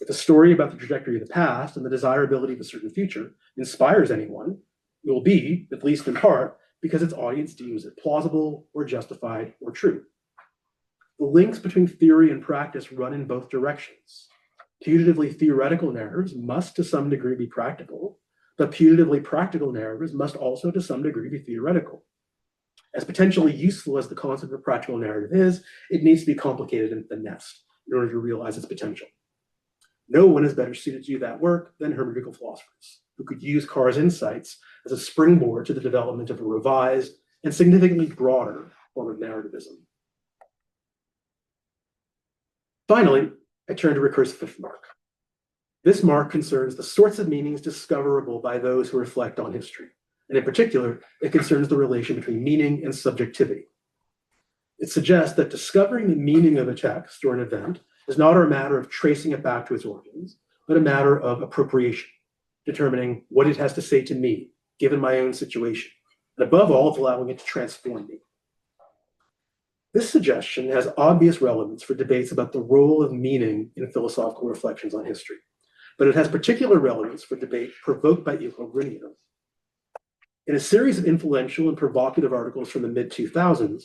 If a story about the trajectory of the past and the desirability of a certain future inspires anyone, it will be, at least in part, because its audience deems it plausible or justified or true. The links between theory and practice run in both directions. Putatively theoretical narratives must to some degree be practical, but putatively practical narratives must also to some degree be theoretical. As potentially useful as the concept of practical narrative is, it needs to be complicated and finessed in order to realize its potential. No one is better suited to do that work than hermeneutical philosophers, who could use Carr's insights as a springboard to the development of a revised and significantly broader form of narrativism. Finally, I turn to Ricoeur's fifth mark. This mark concerns the sorts of meanings discoverable by those who reflect on history, and in particular, it concerns the relation between meaning and subjectivity. It suggests that discovering the meaning of a text or an event is not a matter of tracing it back to its origins, but a matter of appropriation, determining what it has to say to me, given my own situation, and above all, of allowing it to transform me. This suggestion has obvious relevance for debates about the role of meaning in philosophical reflections on history, but it has particular relevance for debate provoked by Regina. In a series of influential and provocative articles from the mid-2000s,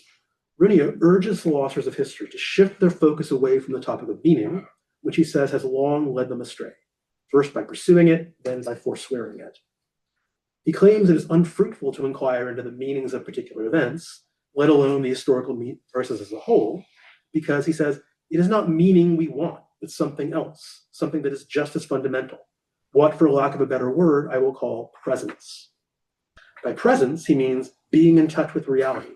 Regina urges philosophers of history to shift their focus away from the topic of meaning, which he says has long led them astray, first by pursuing it, then by forswearing it. He claims it is unfruitful to inquire into the meanings of particular events, let alone the historical process as a whole, because he says it is not meaning we want, but something else, something that is just as fundamental, what, for lack of a better word, I will call presence. By presence, he means being in touch with reality,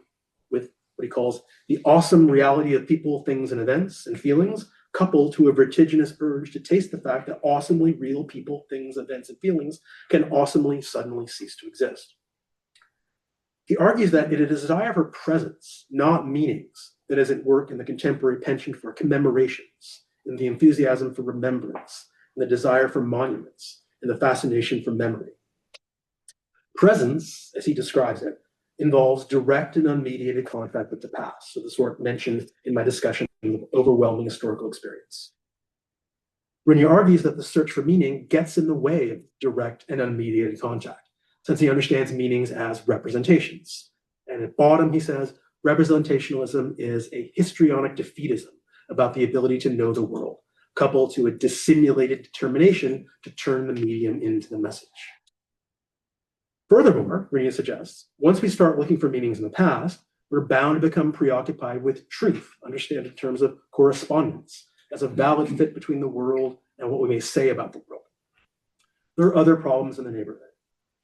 with what he calls the awesome reality of people, things, and events and feelings, coupled to a vertiginous urge to taste the fact that awesomely real people, things, events, and feelings can awesomely suddenly cease to exist. He argues that it is a desire for presence, not meanings, that is at work in the contemporary penchant for commemorations, in the enthusiasm for remembrance, in the desire for monuments, and the fascination for memory. Presence, as he describes it, involves direct and unmediated contact with the past, so the sort mentioned in my discussion of overwhelming historical experience. Regina argues that the search for meaning gets in the way of direct and unmediated contact, since he understands meanings as representations. And at bottom, he says, representationalism is a histrionic defeatism about the ability to know the world, coupled to a dissimulated determination to turn the medium into the message. Furthermore, Regina suggests, once we start looking for meanings in the past, we're bound to become preoccupied with truth, understood in terms of correspondence, as a valid fit between the world and what we may say about the world. There are other problems in the neighborhood.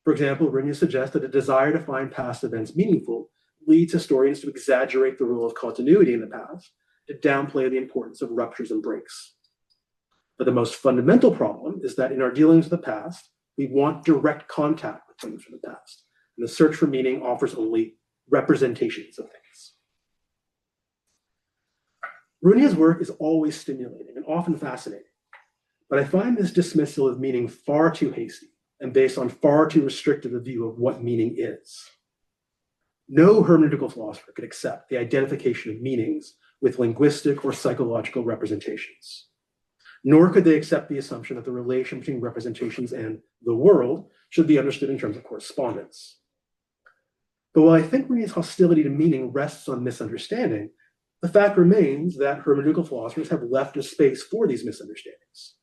For example, Regina suggests that a desire to find past events meaningful leads historians to exaggerate the role of continuity in the past, to downplay the importance of ruptures and breaks. But the most fundamental problem is that in our dealings with the past, we want direct contact with things from the past, and the search for meaning offers only representations of things. Regina's work is always stimulating and often fascinating, but I find this dismissal of meaning far too hasty and based on far too restrictive a view of what meaning is. No hermeneutical philosopher could accept the identification of meanings with linguistic or psychological representations. Nor could they accept the assumption that the relation between representations and the world should be understood in terms of correspondence. But while I think Regina's hostility to meaning rests on misunderstanding, the fact remains that hermeneutical philosophers have left a space for these misunderstandings.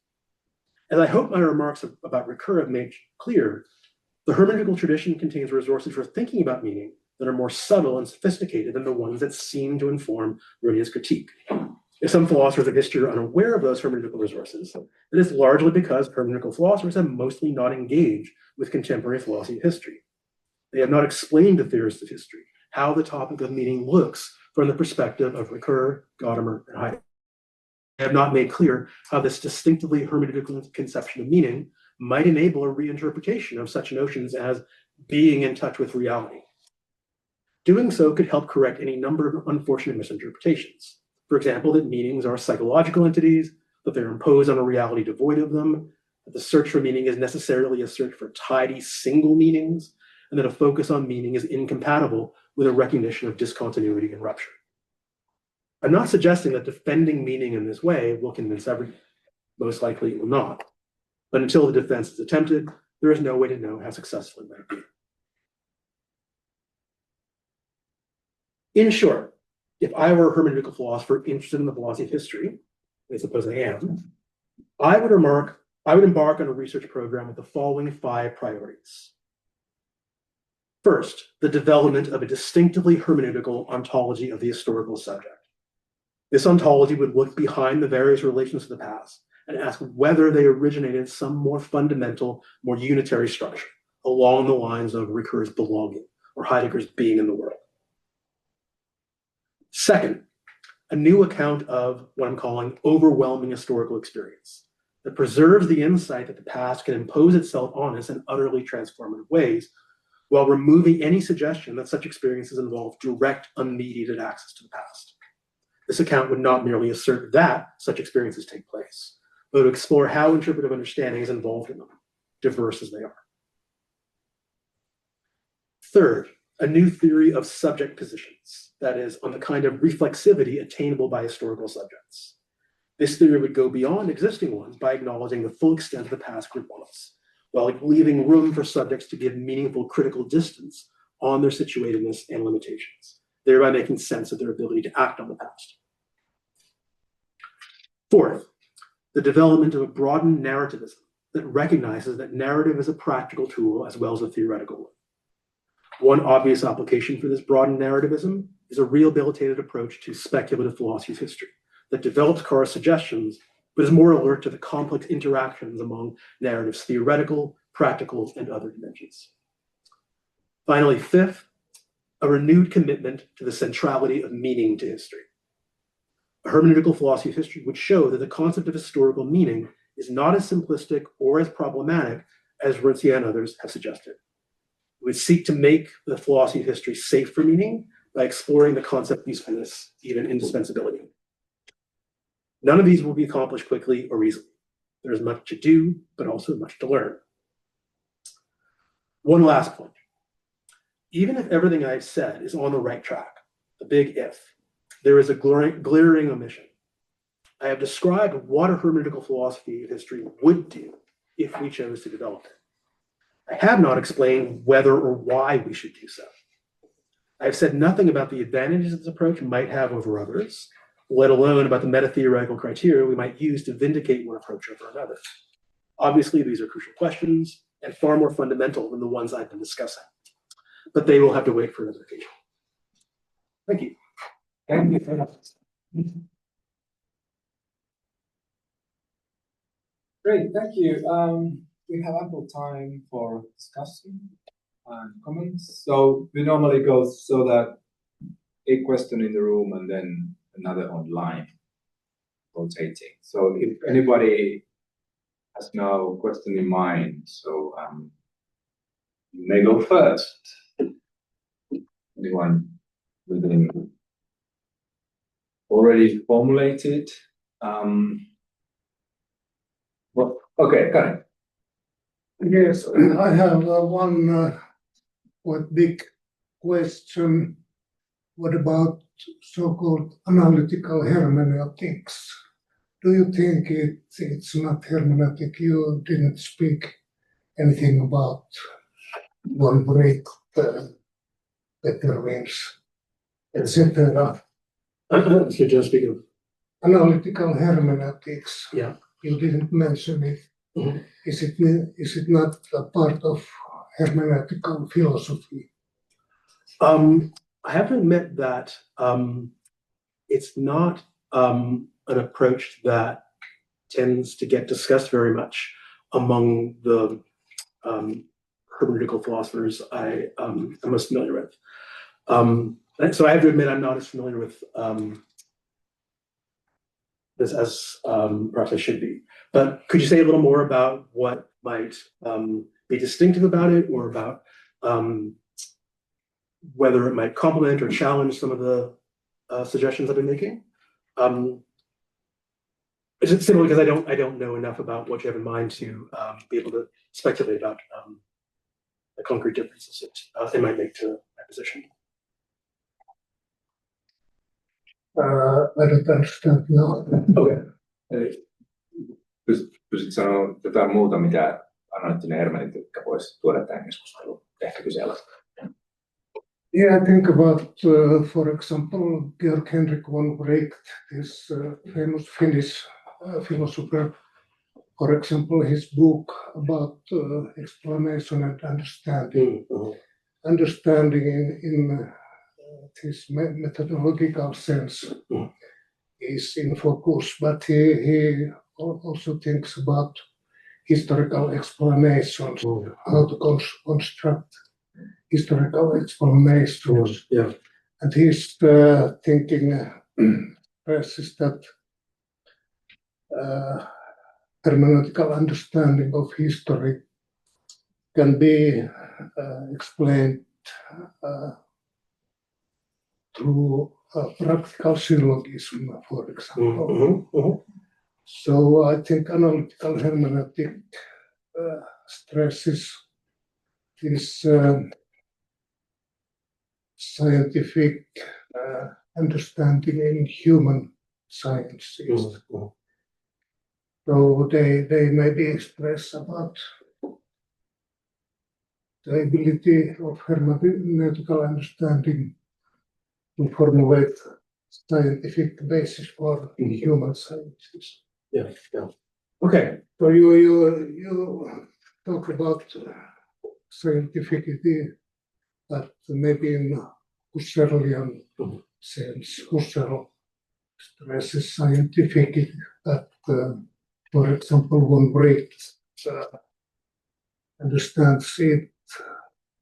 As I hope my remarks about Ricoeur have made clear, the hermeneutical tradition contains resources for thinking about meaning that are more subtle and sophisticated than the ones that seem to inform Regina's critique. If some philosophers of history are unaware of those hermeneutical resources, it is largely because hermeneutical philosophers have mostly not engaged with contemporary philosophy of history. They have not explained to theorists of history how the topic of meaning looks from the perspective of Ricoeur, Gadamer, and Heidegger. They have not made clear how this distinctively hermeneutical conception of meaning might enable a reinterpretation of such notions as being in touch with reality. Doing so could help correct any number of unfortunate misinterpretations. For example, that meanings are psychological entities, that they're imposed on a reality devoid of them, that the search for meaning is necessarily a search for tidy single meanings, and that a focus on meaning is incompatible with a recognition of discontinuity and rupture. I'm not suggesting that defending meaning in this way will convince everyone. Most likely it will not. But until the defense is attempted, there is no way to know how successful it might be. In short, if I were a hermeneutical philosopher interested in the philosophy of history, I suppose I am, I would embark on a research program with the following 5 priorities. First, the development of a distinctively hermeneutical ontology of the historical subject. This ontology would look behind the various relations of the past and ask whether they originated in some more fundamental, more unitary structure along the lines of Ricoeur's belonging or Heidegger's being in the world. Second, a new account of what I'm calling overwhelming historical experience that preserves the insight that the past can impose itself on us in utterly transformative ways while removing any suggestion that such experiences involve direct, unmediated access to the past. This account would not merely assert that such experiences take place, but would explore how interpretive understanding is involved in them, diverse as they are. Third, a new theory of subject positions, that is, on the kind of reflexivity attainable by historical subjects. This theory would go beyond existing ones by acknowledging the full extent of the past response, while leaving room for subjects to give meaningful critical distance on their situatedness and limitations, thereby making sense of their ability to act on the past. Fourth, the development of a broadened narrativism that recognizes that narrative is a practical tool as well as a theoretical one. One obvious application for this broadened narrativism is a rehabilitated approach to speculative philosophy of history that develops Carr's suggestions, but is more alert to the complex interactions among narrative's theoretical, practical, and other dimensions. Finally, fifth, a renewed commitment to the centrality of meaning to history. A hermeneutical philosophy of history would show that the concept of historical meaning is not as simplistic or as problematic as Regina and others have suggested. It would seek to make the philosophy of history safe for meaning by exploring the concept of usefulness, even indispensability. None of these will be accomplished quickly or easily. There is much to do, but also much to learn. One last point. Even if everything I've said is on the right track, the big if, there is a glaring omission. I have described what a hermeneutical philosophy of history would do if we chose to develop it. I have not explained whether or why we should do so. I have said nothing about the advantages this approach might have over others, let alone about the meta-theoretical criteria we might use to vindicate one approach over another. Obviously, these are crucial questions and far more fundamental than the ones I've been discussing, but they will have to wait for another occasion. Thank you. Thank you very much. Great, thank you. we have ample time for discussion and comments. So we normally go so that a question in the room and then another online rotating. So if anybody has no question in mind, so you may go first. Anyone with an already formulated? Well, okay, Karen. Yes, I have one quite big question. What about so-called analytical hermeneutics? Do you think it's not hermeneutic? You didn't speak anything about one break, better wins, etc. So just speak of Analytical hermeneutics. Yeah. You didn't mention it. Mhm. Is it not a part of hermeneutical philosophy? I have to admit that it's not an approach that tends to get discussed very much among the hermeneutical philosophers I'm most familiar with. So I have to admit I'm not as familiar with this as perhaps I should be. But could you say a little more about what might be distinctive about it, or about whether it might complement or challenge some of the suggestions I've been making? Is it simply because I don't know enough about what you have in mind to be able to speculate about the concrete differences it might make to my position? I don't understand now. Okay. Pystytkö sanoa jotain muuta, mitä analyyttinen hermeneutiikka voisi tuoda tähän keskusteluun? Ehkä sellaista. Yeah, I think about, for example, Georg Henrik von Wright, this famous Finnish philosopher. For example, his book about explanation and understanding. Mm-hmm. Understanding in this methodological sense is in focus, but he also thinks about historical explanations, how to construct historical explanations. Yeah. And his thinking stresses that hermeneutical understanding of history can be explained through practical syllogism, for example. So I think analytical hermeneutic stresses this scientific understanding in human sciences. So they maybe express about the ability of hermeneutical understanding to formulate scientific basis for human sciences. Yeah. Okay. So you talk about scientificity, but maybe in Husserlian sense. Husserl stresses scientificity, but for example, von Wright understands it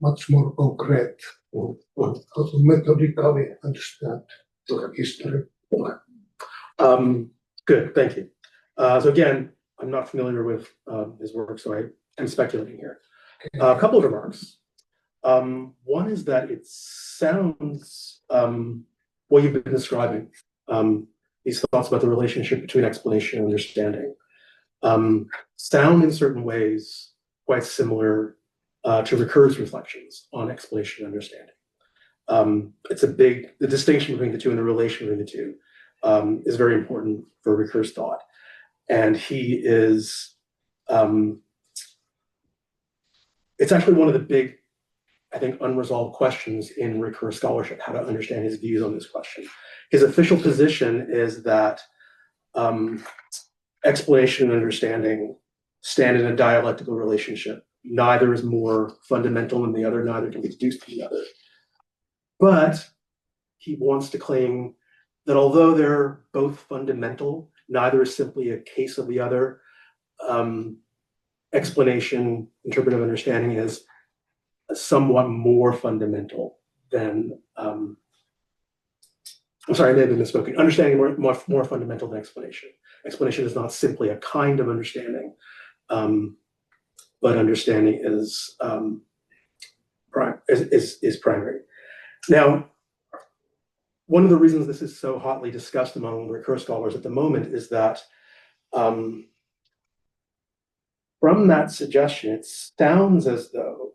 much more concrete, how to methodically understand history. Good, thank you. So again, I'm not familiar with his work, so I am speculating here. A couple of remarks. One is that it sounds, what you've been describing, these thoughts about the relationship between explanation and understanding, sound in certain ways quite similar to Ricoeur's reflections on explanation and understanding. The distinction between the two and the relation between the two is very important for Ricoeur's thought. And he is, it's actually one of the big, I think, unresolved questions in Ricoeur scholarship, how to understand his views on this question. His official position is that explanation and understanding stand in a dialectical relationship. Neither is more fundamental than the other, neither can be deduced from the other. But he wants to claim that although they're both fundamental, neither is simply a case of the other. And explanation, interpretive understanding is somewhat more fundamental than, I'm sorry, I may have been misspoken. Understanding more fundamental than explanation. Explanation is not simply a kind of understanding, but understanding is primary. Now, one of the reasons this is so hotly discussed among Ricoeur scholars at the moment is that from that suggestion, it sounds as though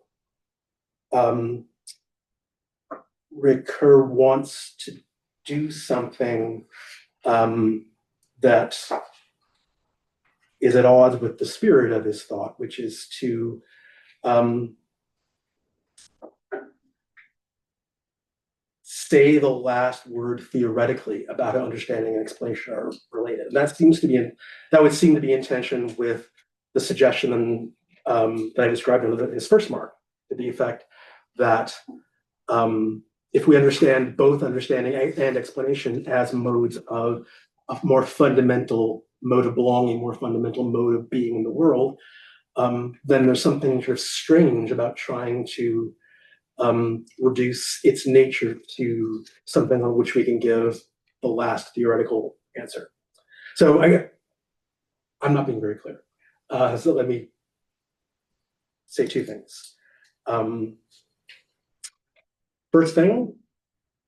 Ricoeur wants to do something that is at odds with the spirit of his thought, which is to say the last word theoretically about how understanding and explanation are related. And that would seem to be in tension with the suggestion that I described in his first mark, to the effect that if we understand both understanding and explanation as modes of a more fundamental mode of belonging, more fundamental mode of being in the world, then there's something sort of strange about trying to reduce its nature to something on which we can give the last theoretical answer. So I'm not being very clear. So let me say two things. First thing,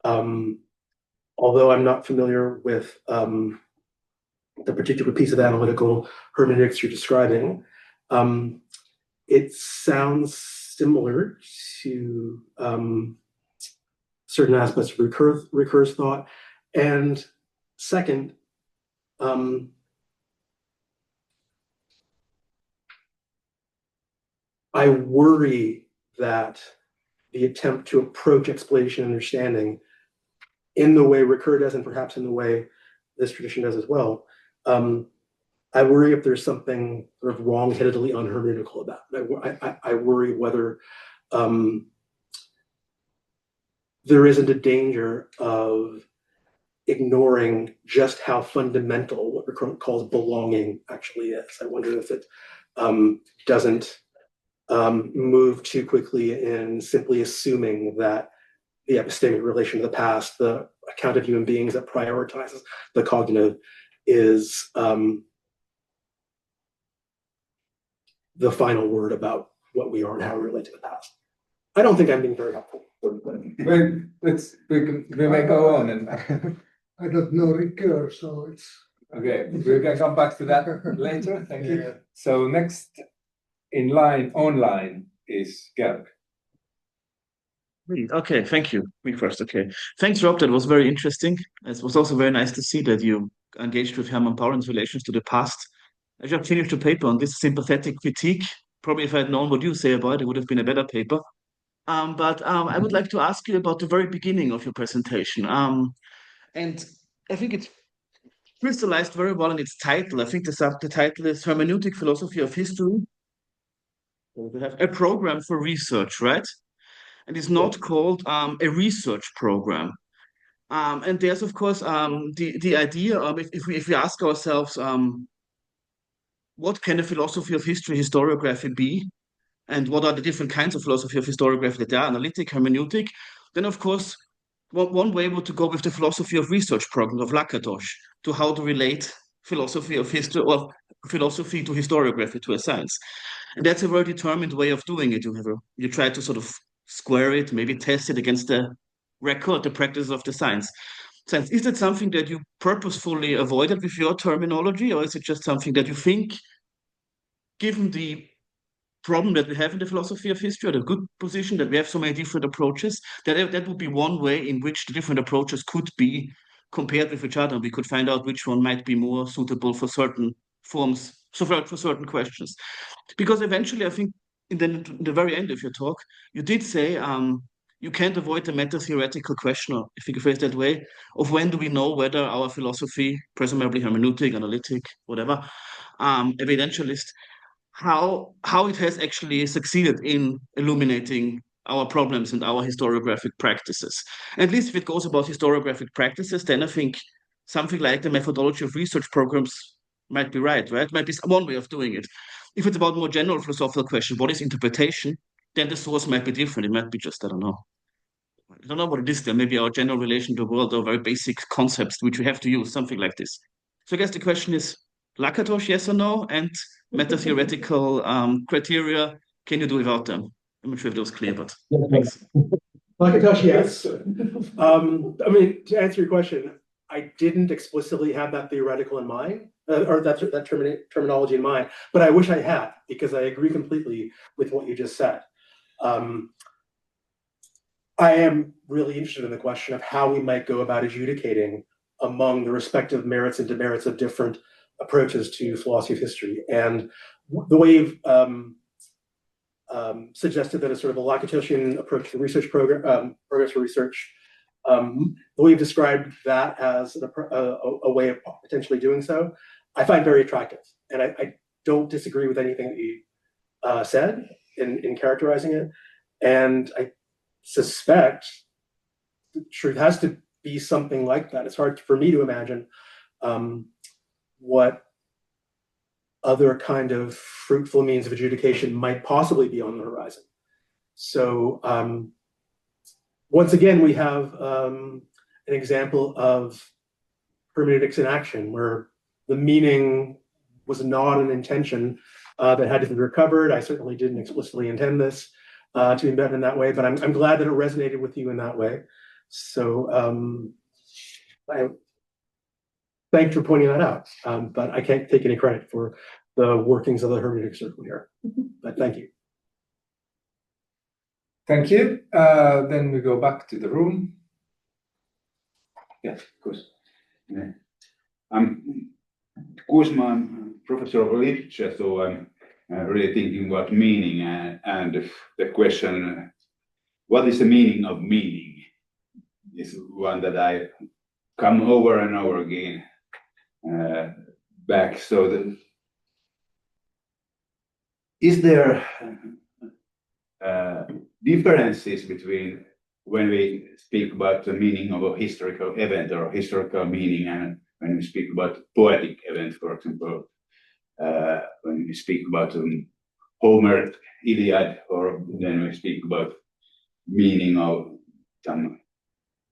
although I'm not familiar with the particular piece of analytical hermeneutics you're describing, it sounds similar to certain aspects of Ricoeur's thought. And second, I worry that the attempt to approach explanation and understanding in the way Ricoeur does, and perhaps in the way this tradition does as well, I worry if there's something sort of wrong-headedly unhermeneutical about it. I worry whether there isn't a danger of ignoring just how fundamental what Ricoeur calls belonging actually is. I wonder if it doesn't move too quickly in simply assuming that the epistemic relation to the past, the account of human beings that prioritizes the cognitive, is the final word about what we are and how we relate to the past. I don't think I'm being very helpful. We may go on and I don't know Ricoeur, so it's okay. We can come back to that later. Thank you. Yeah. So next in line online is Georg. Okay, thank you. Me first. Okay, thanks, Rob. That was very interesting. It was also very nice to see that you engaged with Hermann Pauren's relations to the past. I just finished a paper on this sympathetic critique. Probably if I had known what you say about it, it would have been a better paper. But I would like to ask you about the very beginning of your presentation. And I think it's crystallized very well in its title. I think the title is Hermeneutical Philosophy of History. We have a program for research, right? And it's not called a research program. And there's, of course, the idea of if we ask ourselves, what can a philosophy of history, historiography be? And what are the different kinds of philosophy of historiography that are, analytic, hermeneutic? Then, of course, one way would to go with the philosophy of research program of Lakatos to how to relate philosophy of history or philosophy to historiography, to a science. And that's a very determined way of doing it. You try to sort of square it, maybe test it against the record, the practice of the science. Is that something that you purposefully avoided with your terminology, or is it just something that you think, given the problem that we have in the philosophy of history, or the good position that we have so many different approaches, that would be one way in which the different approaches could be compared with each other? We could find out which one might be more suitable for certain forms, so for certain questions. Because eventually, I think in the very end of your talk, you did say you can't avoid the meta-theoretical question, or if you can phrase that way, of when do we know whether our philosophy, presumably hermeneutic, analytic, whatever, evidentialist, how it has actually succeeded in illuminating our problems and our historiographic practices. At least if it goes about historiographic practices, then I think something like the methodology of research programs might be right? Might be one way of doing it. if it's about more general philosophical question, what is interpretation, then the source might be different. It might be just, I don't know what it is there, maybe our general relation to the world or very basic concepts which we have to use, something like this. So I guess the question is, Lakatos, yes or no? And meta-theoretical criteria, can you do without them? I'm not sure if that was clear, but thanks. Lakatos, yes. I mean, to answer your question, I didn't explicitly have that theoretical in mind, or that terminology in mind, but I wish I had, because I agree completely with what you just said. I am really interested in the question of how we might go about adjudicating among the respective merits and demerits of different approaches to philosophy of history. And the way you've suggested that a sort of a Lakatosian approach to research programs for research, the way you've described that as a way of potentially doing so, I find very attractive. And I don't disagree with anything that you said in characterizing it. And I suspect the truth has to be something like that. It's hard for me to imagine what other kind of fruitful means of adjudication might possibly be on the horizon. So once again, we have an example of hermeneutics in action, where the meaning was not an intention that had to be recovered. I certainly didn't explicitly intend this to be embedded in that way, but I'm glad that it resonated with you in that way. So thanks for pointing that out, but I can't take any credit for the workings of the hermeneutic circle here, but thank you. Thank you. Then we go back to the room. Yes, of course. Yeah. I'm professor of literature, so I'm really thinking about meaning and the question, what is the meaning of meaning, is one that I come over and over again back. So is there differences between when we speak about the meaning of a historical event or historical meaning, and when we speak about poetic event, for example, when we speak about Homer, Iliad, or then we speak about meaning of some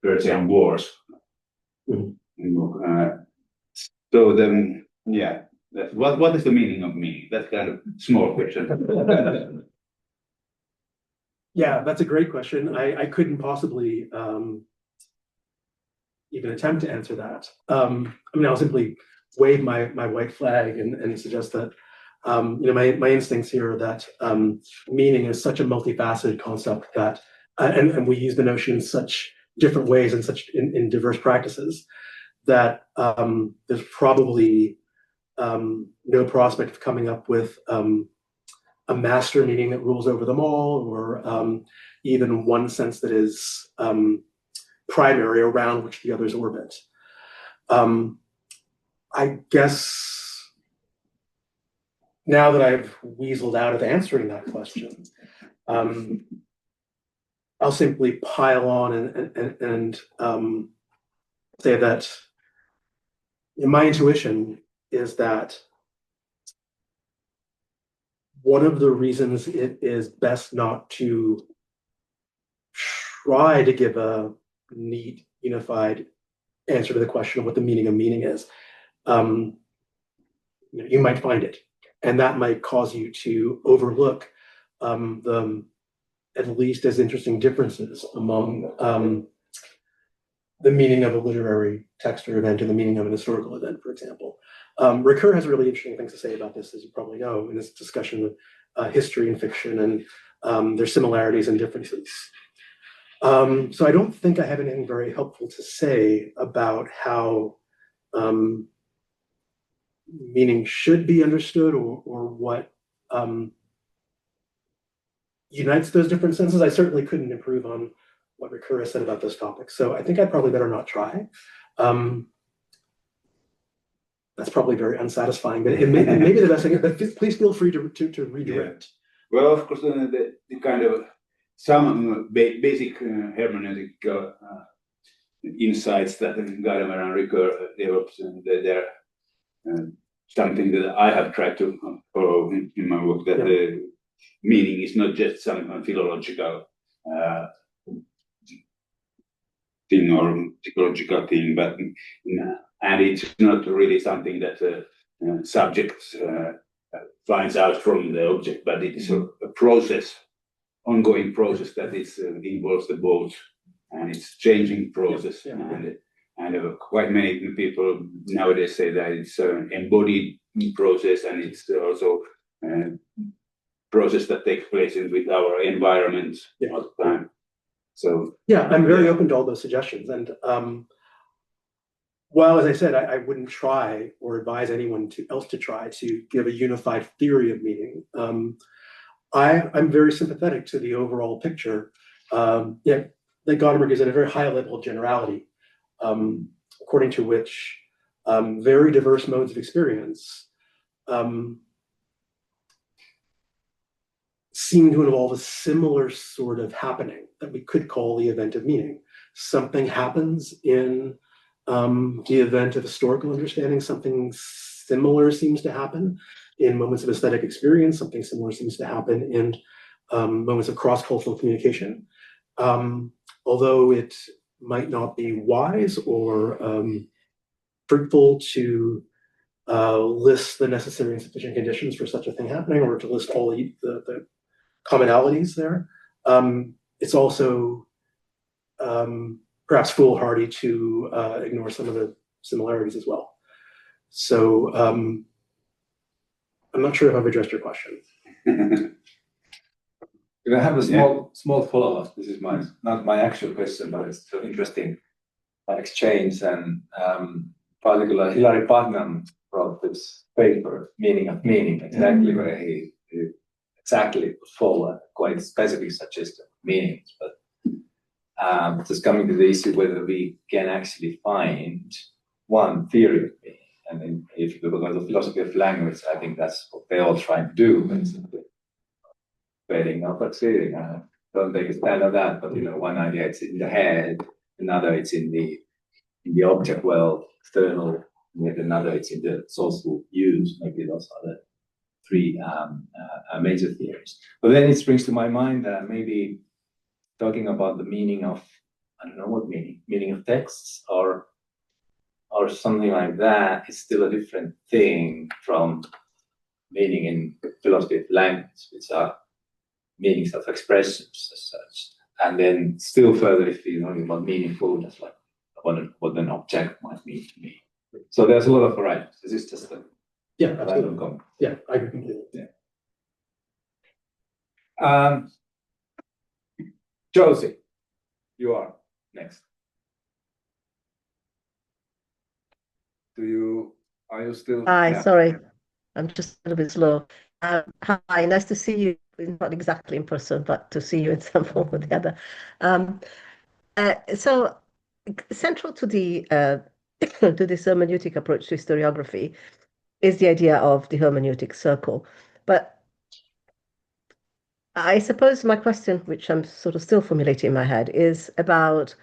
Persian wars. So then, yeah, what is the meaning of meaning? That's kind of small question. Yeah, that's a great question. I couldn't possibly even attempt to answer that. I mean, I'll simply wave my white flag and suggest that my instincts here are that meaning is such a multifaceted concept that, and we use the notion in such different ways and in diverse practices, that there's probably no prospect of coming up with a master meaning that rules over them all, or even one sense that is primary around which the others orbit. I guess now that I've weaseled out of answering that question, I'll simply pile on and say that my intuition is that one of the reasons it is best not to try to give a neat, unified answer to the question of what the meaning of meaning is. You might find it, and that might cause you to overlook the at least as interesting differences among the meaning of a literary text or event and the meaning of an historical event, for example. Ricoeur has really interesting things to say about this, as you probably know, in this discussion of history and fiction and their similarities and differences. So I don't think I have anything very helpful to say about how meaning should be understood or what unites those different senses. I certainly couldn't improve on what Ricoeur has said about this topic. So I think I'd probably better not try. That's probably very unsatisfying, but it may be the best thing. But please feel free to redirect. Yeah. Well, of course, the kind of some basic hermeneutical insights that Gadamer and Ricoeur developed, they're something that I have tried to follow in my work, that the meaning is not just some philological thing or psychological thing, but and it's not really something that subject finds out from the object, but it is a process, ongoing process that involves the both, and it's changing process. And quite many people nowadays say that it's an embodied process, and it's also a process that takes place with our environment all the time. So I'm very open to all those suggestions. And while, as I said, I wouldn't try or advise anyone else to try to give a unified theory of meaning, I'm very sympathetic to the overall picture that Gadamer gives at a very high level of generality, according to which very diverse modes of experience seem to involve a similar sort of happening that we could call the event of meaning. Something happens in the event of historical understanding, something similar seems to happen in moments of aesthetic experience, something similar seems to happen in moments of cross-cultural communication. Although it might not be wise or fruitful to list the necessary and sufficient conditions for such a thing happening, or to list all the commonalities there. It's also perhaps foolhardy to ignore some of the similarities as well. So I'm not sure if I've addressed your question. I have a small follow-up. This is not my actual question, but it's an interesting exchange. And particularly Hilary Putnam wrote this paper, Meaning of Meaning, exactly where he exactly put forward quite specific suggestion of meanings. But just coming to the issue whether we can actually find one theory of meaning. And then if you look at the philosophy of language, I think that's what they're all trying to do, basically. Failing, not succeeding. I don't take a stand on that, but one idea it's in the head, another it's in the object world, external, and another it's in the sourceful use. Maybe those are the three major theories. But then it springs to my mind that maybe talking about the meaning of, I don't know what meaning of texts or something like that is still a different thing from meaning in philosophy of language, which are meanings of expressions as such. And then still further, if you're talking about meaningful, that's like what an object might mean to me. So there's a lot of varieties. This is just a random comment. Yeah, I agree completely. Yeah. Josie, you are next. Are you still? Hi, sorry, I'm just a little bit slow. Hi, nice to see you. Not exactly in person, but to see you in some form or the other. So central to the to this hermeneutic approach to historiography is the idea of the hermeneutic circle. But I suppose my question, which I'm sort of still formulating in my head, is about,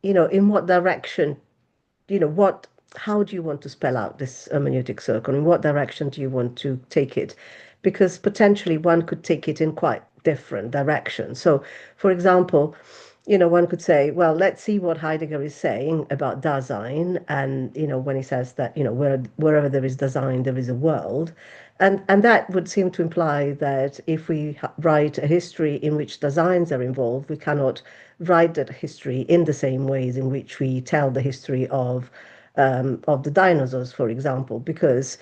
in what direction, how do you want to spell out this hermeneutic circle? In what direction do you want to take it? Because potentially one could take it in quite different directions. So, for example, one could say, well, let's see what Heidegger is saying about Dasein, and when he says that wherever there is Dasein, there is a world, and that would seem to imply that if we write a history in which Daseins are involved, we cannot write that history in the same ways in which we tell the history of the dinosaurs, for example, because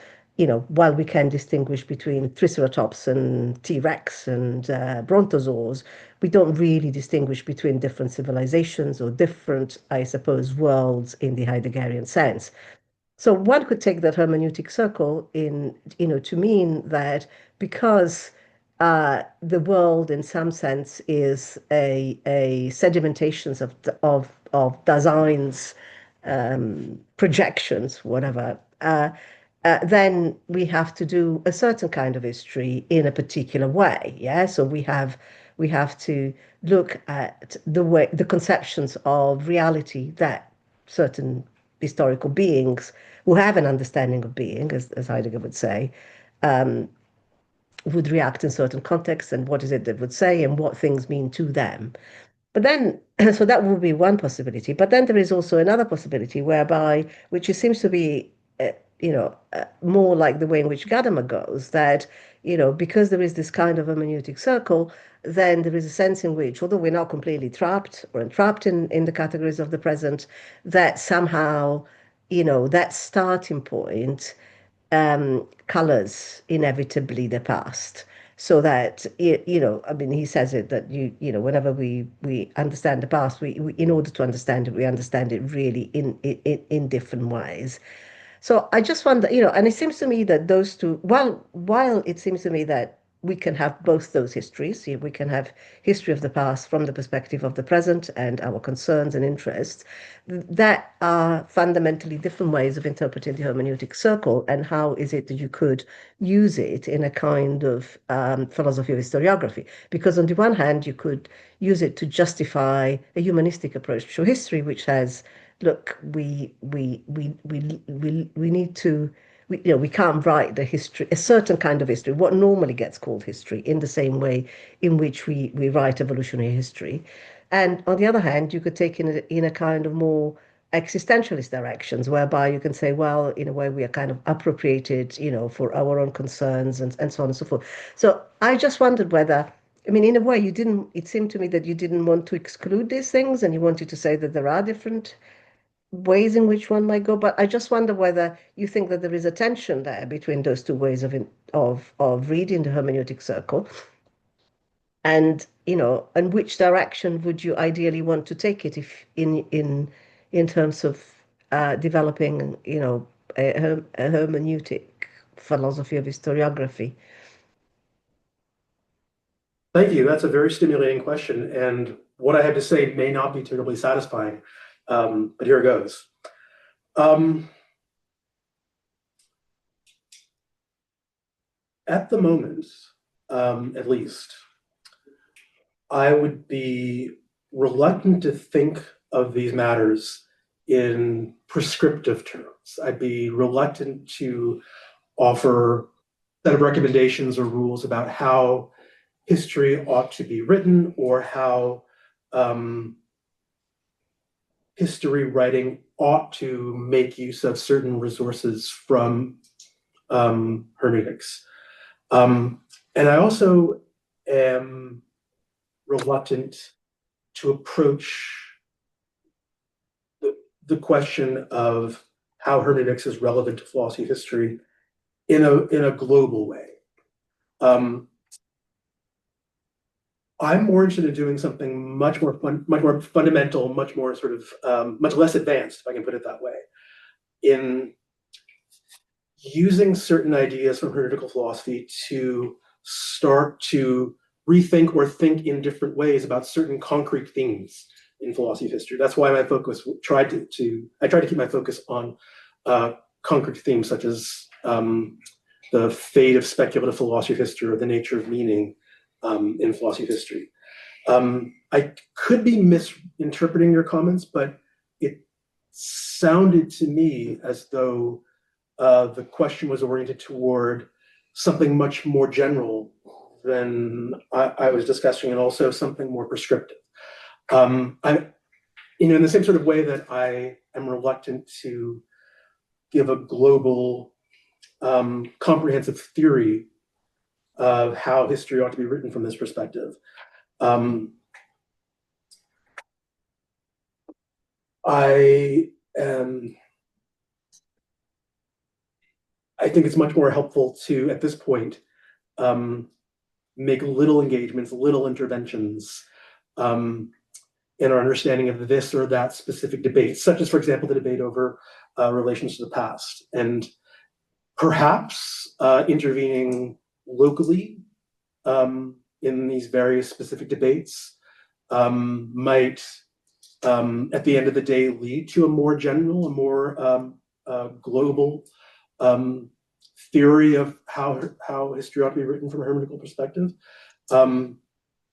while we can distinguish between Triceratops and T-Rex and Brontosaurs, we don't really distinguish between different civilizations or different, I suppose, worlds in the Heideggerian sense. So one could take that hermeneutic circle to mean that because the world, in some sense, is a sedimentations of Dasein's projections, whatever, then we have to do a certain kind of history in a particular way. Yeah, so we have to look at the conceptions of reality that certain historical beings who have an understanding of being, as Heidegger would say, would react in certain contexts, and what is it that would say, and what things mean to them. But then, so that would be one possibility. But then there is also another possibility whereby, which it seems to be, more like the way in which Gadamer goes, that, because there is this kind of hermeneutic circle, then there is a sense in which, although we're not completely trapped or entrapped in the categories of the present, that somehow, that starting point colors inevitably the past. So that, I mean, he says it that whenever we understand the past, we in order to understand it, we understand it really in different ways. So I just wonder, and it seems to me that those two, while it seems to me that we can have both those histories, we can have history of the past from the perspective of the present and our concerns and interests, that are fundamentally different ways of interpreting the hermeneutic circle, and how is it that you could use it in a kind of philosophy of historiography? Because on the one hand, you could use it to justify a humanistic approach to history, which has, look, we need to, we can't write the history, a certain kind of history, what normally gets called history, in the same way in which we write evolutionary history. And on the other hand, you could take in a kind of more existentialist directions, whereby you can say, well, in a way, we are kind of appropriated, for our own concerns, and so on and so forth. So I just wondered whether, I mean, in a way, it seemed to me that you didn't want to exclude these things, and you wanted to say that there are different ways in which one might go. But I just wonder whether you think that there is a tension there between those two ways of reading the hermeneutic circle, and and which direction would you ideally want to take it, if in terms of developing a hermeneutic philosophy of historiography. Thank you. That's a very stimulating question, and what I have to say may not be terribly satisfying, but here it goes. At the moment, at least, I would be reluctant to think of these matters in prescriptive terms. I'd be reluctant to offer a set of recommendations or rules about how history ought to be written, or how history writing ought to make use of certain resources from hermeneutics. And I also am reluctant to approach the question of how hermeneutics is relevant to philosophy of history in a global way. I'm more interested in doing something much more fundamental, much more sort of much less advanced, if I can put it that way, in using certain ideas from hermeneutical philosophy to start to rethink or think in different ways about certain concrete themes in philosophy of history. That's why my focus I tried to keep my focus on concrete themes such as the fate of speculative philosophy of history, or the nature of meaning in philosophy of history. I could be misinterpreting your comments, but it sounded to me as though the question was oriented toward something much more general than I was discussing, and also something more prescriptive. In the same sort of way that I am reluctant to give a global, comprehensive theory of how history ought to be written from this perspective. I think it's much more helpful to, at this point, make little engagements, little interventions in our understanding of this or that specific debate, such as, for example, the debate over relations to the past, and perhaps intervening locally in these various specific debates might, at the end of the day, lead to a more general, a more global theory of how history ought to be written from a hermeneutical perspective. I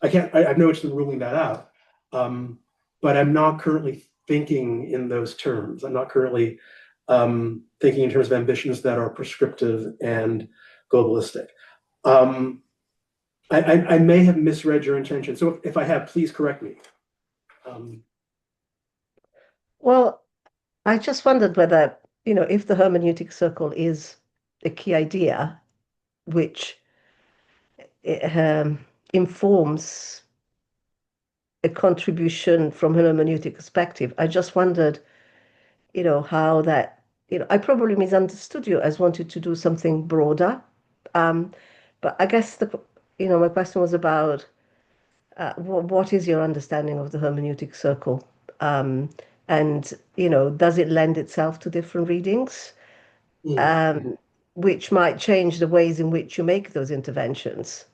have no interest in ruling that out, but I'm not currently thinking in those terms. I'm not currently thinking in terms of ambitions that are prescriptive and globalistic. I may have misread your intention. So if I have, please correct me. Well, I just wondered whether, if the hermeneutic circle is a key idea which informs a contribution from a hermeneutic perspective. I just wondered, how that, I probably misunderstood you as wanted to do something broader. But I guess my question was about what is your understanding of the hermeneutic circle? And, does it lend itself to different readings? Which might change the ways in which you make those interventions,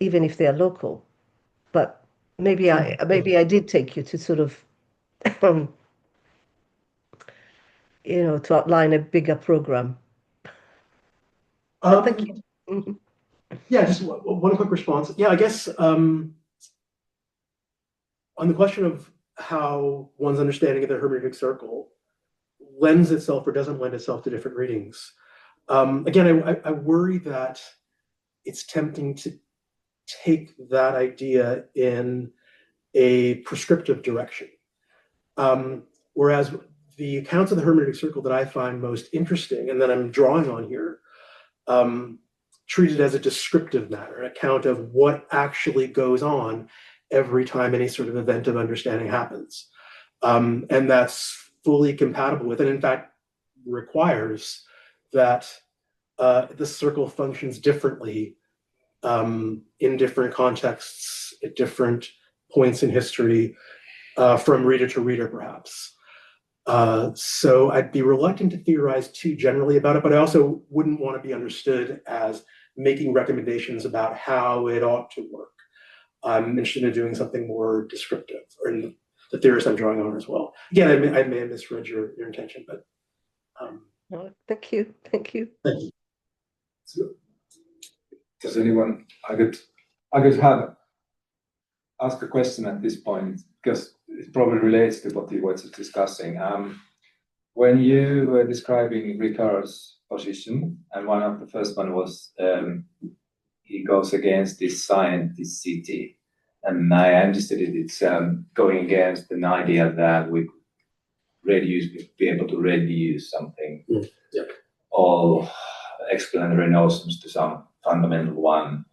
even if they are local. But maybe I did take you to sort of, to outline a bigger program. Thank you. Mhm. Yeah, just one quick response. Yeah, I guess on the question of how one's understanding of the hermeneutic circle lends itself or doesn't lend itself to different readings. Again, I worry that it's tempting to take that idea in a prescriptive direction. Whereas the accounts of the hermeneutic circle that I find most interesting, and that I'm drawing on here, treat it as a descriptive matter, an account of what actually goes on every time any sort of event of understanding happens. And that's fully compatible with, and in fact, requires that the circle functions differently in different contexts, at different points in history, from reader to reader, perhaps. So I'd be reluctant to theorize too generally about it, but I also wouldn't want to be understood as making recommendations about how it ought to work. I'm interested in doing something more descriptive, or in the theories I'm drawing on as well. Again, I may have misread your intention, but Oh, thank you. Thank you. So, does anyone? I could ask a question at this point, because it probably relates to what you were just discussing. When you were describing Ricoeur's position, and one of the first one was he goes against this scientist CT, and I understood it's going against an idea that we be able to reduce something, all explanatory notions to some fundamental one,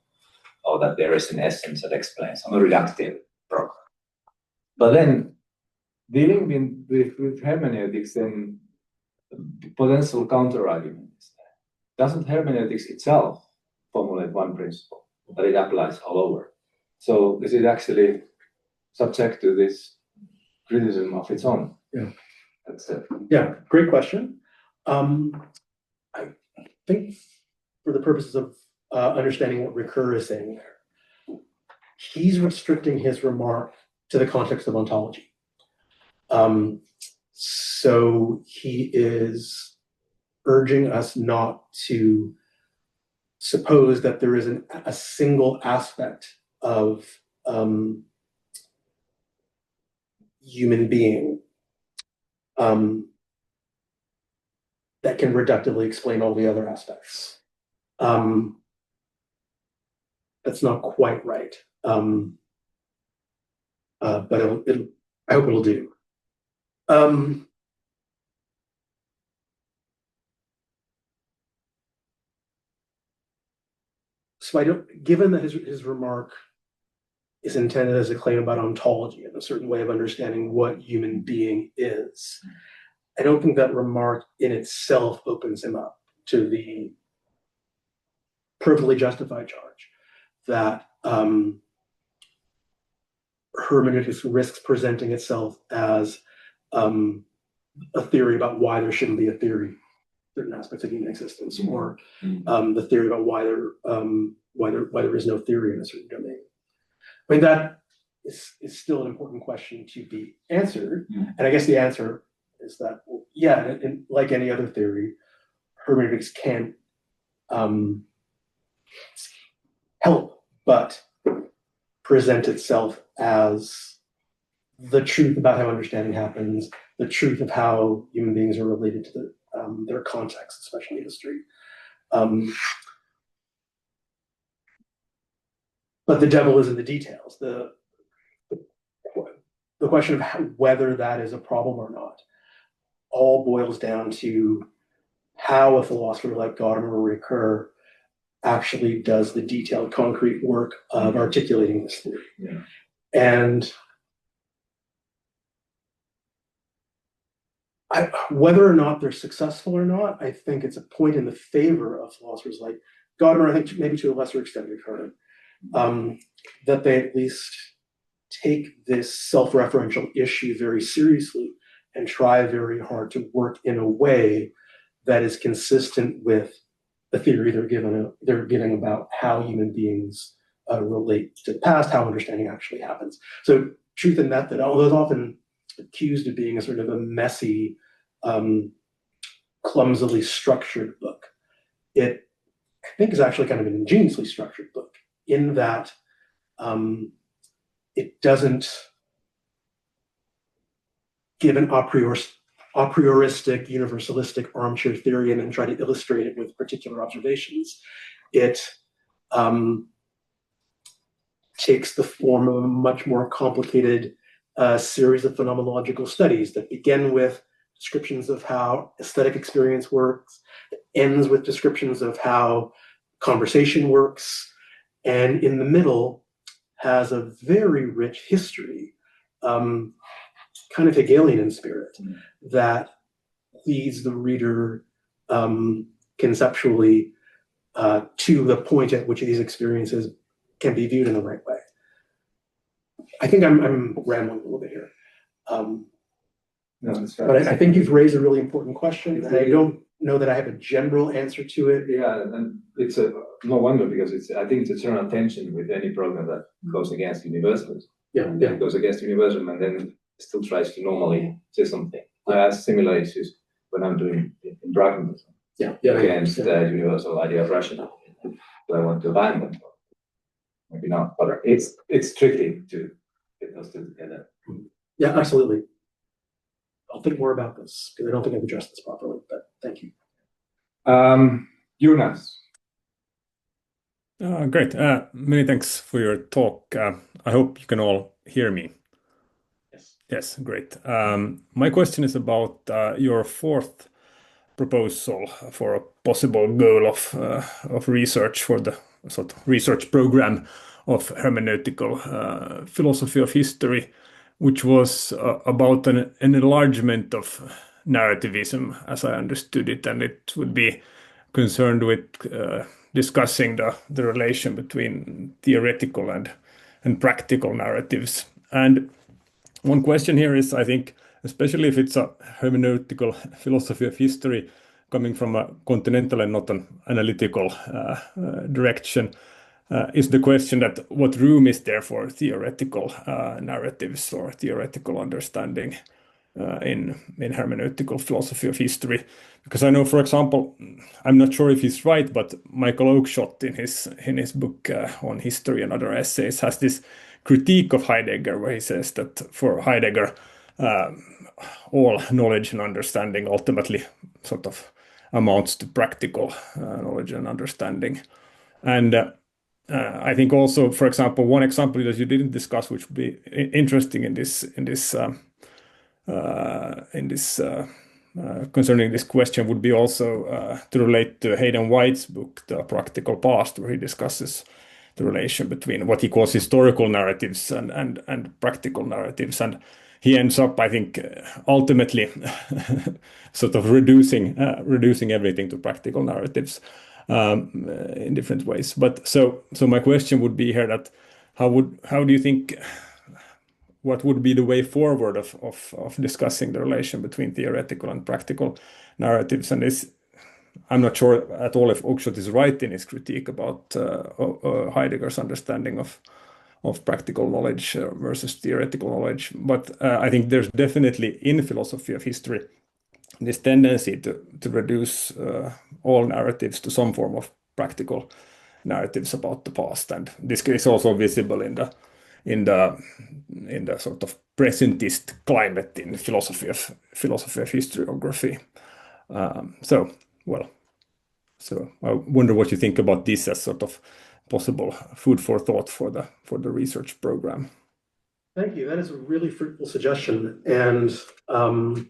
or that there is an essence that explains some reductive program. But then dealing with hermeneutics, then potential counter-argument is that doesn't hermeneutics itself formulate one principle, but it applies all over? So is it actually subject to this criticism of its own? Yeah. That's it. Yeah, great question. I think for the purposes of understanding what Ricoeur is saying there, he's restricting his remark to the context of ontology. So he is urging us not to suppose that there is a single aspect of human being that can reductively explain all the other aspects. That's not quite right, but I hope it'll do. So given that his remark is intended as a claim about ontology and a certain way of understanding what human being is, I don't think that remark in itself opens him up to the perfectly justified charge that hermeneutics risks presenting itself as a theory about why there shouldn't be a theory, certain aspects of human existence, or the theory about why there is no theory in a certain domain. I mean, that is still an important question to be answered, and I guess the answer is that, well, yeah, and like any other theory, hermeneutics can't help but present itself as the truth about how understanding happens, the truth of how human beings are related to their context, especially history. But the devil is in the details. The question of whether that is a problem or not all boils down to how a philosopher like Gadamer or Ricoeur actually does the detailed, concrete work of articulating this theory. Yeah. And whether or not they're successful or not, I think it's a point in the favor of philosophers like Gadamer, I think maybe to a lesser extent Ricoeur, that they at least take this self-referential issue very seriously and try very hard to work in a way that is consistent with the theory they're giving about how human beings relate to the past, how understanding actually happens. So Truth and Method, although it's often accused of being a sort of a messy, clumsily structured book, it, I think, is actually kind of an ingeniously structured book in that it doesn't give an a prioristic, universalistic armchair theory and then try to illustrate it with particular observations. It takes the form of a much more complicated series of phenomenological studies that begin with descriptions of how aesthetic experience works, ends with descriptions of how conversation works, and in the middle has a very rich history, kind of Hegelian in spirit, that leads the reader conceptually to the point at which these experiences can be viewed in the right way. I think I'm rambling a little bit here. No, that's right. But I think you've raised a really important question, and I don't know that I have a general answer to it. Yeah, and it's no wonder, because I think it's a general tension with any program that goes against universalism. Yeah, and then goes against universalism and then still tries to normally say something. I have similar issues when I'm doing in pragmatism against the universal idea of rationality. Do I want to abandon? Maybe not, but it's tricky to get those two together. Yeah, absolutely. I'll think more about this because I don't think I've addressed this properly, but thank you. Jonas. Great. Many thanks for your talk. I hope you can all hear me. Yes. Yes, great. My question is about your fourth proposal for a possible goal of research for the sort of research program of hermeneutical philosophy of history, which was about an enlargement of narrativism, as I understood it, and it would be concerned with discussing the relation between theoretical and practical narratives. And one question here is, I think, especially if it's a hermeneutical philosophy of history coming from a continental and not an analytical direction, is the question that what room is there for theoretical narratives or theoretical understanding in hermeneutical philosophy of history? Because I know, for example, I'm not sure if he's right, but Michael Oakeshott in his book on history and other essays has this critique of Heidegger, where he says that for Heidegger, all knowledge and understanding ultimately sort of amounts to practical knowledge and understanding. And I think also, for example, one example that you didn't discuss, which would be interesting concerning this question, would be also to relate to Hayden White's book, The Practical Past, where he discusses the relation between what he calls historical narratives and practical narratives. And he ends up, I think, ultimately sort of reducing everything to practical narratives in different ways. But so my question would be here that how do you think, what would be the way forward of discussing the relation between theoretical and practical narratives? And I'm not sure at all if Oakeshott is right in his critique about Heidegger's understanding of practical knowledge versus theoretical knowledge. But I think there's definitely in philosophy of history this tendency to reduce all narratives to some form of practical narratives about the past. And this is also visible in in the sort of presentist climate in philosophy of historiography. So I wonder what you think about this as sort of possible food for thought for the research program. Thank you. That is a really fruitful suggestion, and I'm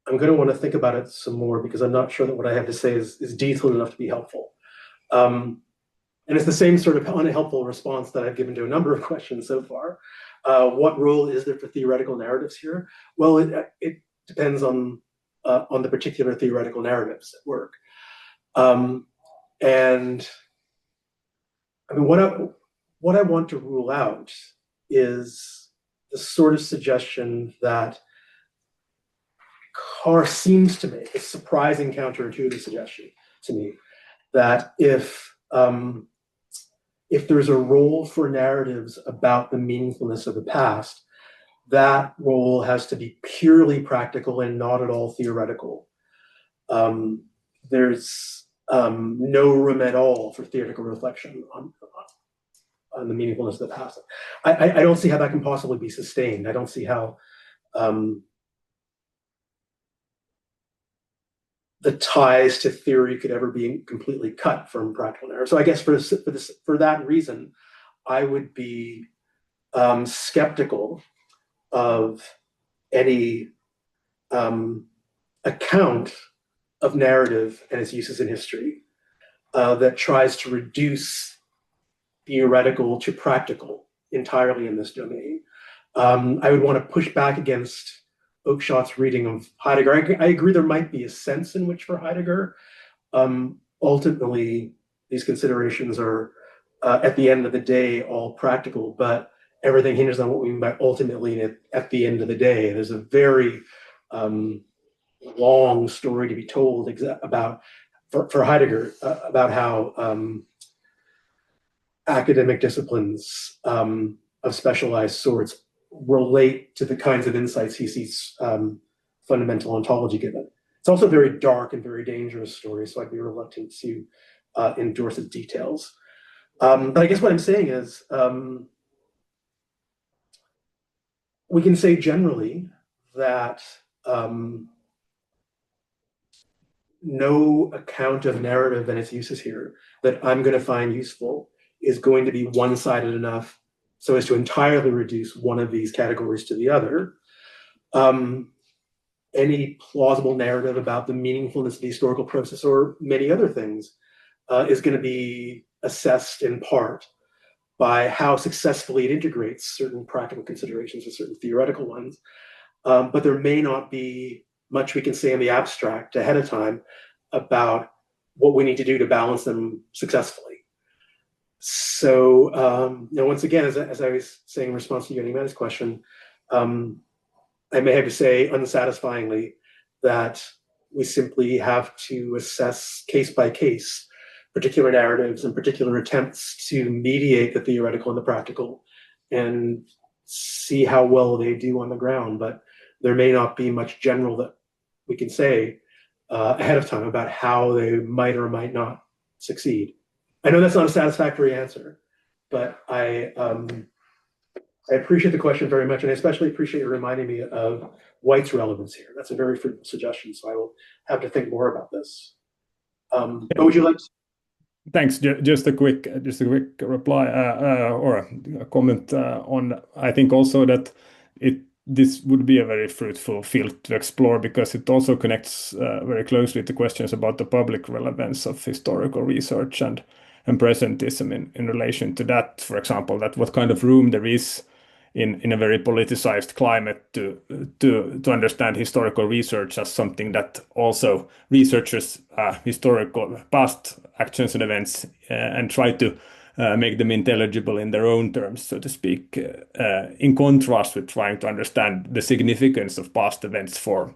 going to want to think about it some more because I'm not sure that what I have to say is detailed enough to be helpful. And it's the same sort of unhelpful response that I've given to a number of questions so far. What role is there for theoretical narratives here? Well, it depends on the particular theoretical narratives at work. And I mean, what I want to rule out is the sort of suggestion that Carr seems to make, a surprising counterintuitive suggestion to me, that if there's a role for narratives about the meaningfulness of the past, that role has to be purely practical and not at all theoretical. There's no room at all for theoretical reflection on the meaningfulness of the past. I don't see how that can possibly be sustained. I don't see how the ties to theory could ever be completely cut from practical narrative. So I guess for that reason, I would be skeptical of any account of narrative and its uses in history that tries to reduce theoretical to practical entirely in this domain. I would want to push back against Oakeshott's reading of Heidegger. I agree there might be a sense in which for Heidegger, ultimately these considerations are at the end of the day all practical, but everything hinges on what we mean by ultimately at the end of the day. There's a very long story to be told about for Heidegger about how academic disciplines of specialized sorts relate to the kinds of insights he sees fundamental ontology given. It's also a very dark and very dangerous story, so I'd be reluctant to endorse its details. But I guess what I'm saying is we can say generally that no account of narrative and its uses here that I'm going to find useful is going to be one-sided enough so as to entirely reduce one of these categories to the other. Any plausible narrative about the meaningfulness of the historical process or many other things is going to be assessed in part by how successfully it integrates certain practical considerations with certain theoretical ones. But there may not be much we can say in the abstract ahead of time about what we need to do to balance them successfully. So, once again, as I was saying in response to Yonima's question, I may have to say unsatisfyingly that we simply have to assess case by case particular narratives and particular attempts to mediate the theoretical and the practical and see how well they do on the ground. But there may not be much general that we can say ahead of time about how they might or might not succeed. I know that's not a satisfactory answer, but I appreciate the question very much, and I especially appreciate you reminding me of White's relevance here. That's a very fruitful suggestion, so I will have to think more about this. What would you like to? Thanks. Just a quick reply or a comment on. I think also that this would be a very fruitful field to explore because it also connects very closely to questions about the public relevance of historical research and presentism in relation to that. For example, that what kind of room there is in a very politicized climate to understand historical research as something that also researchers historical past actions and events and try to make them intelligible in their own terms, so to speak, in contrast with trying to understand the significance of past events for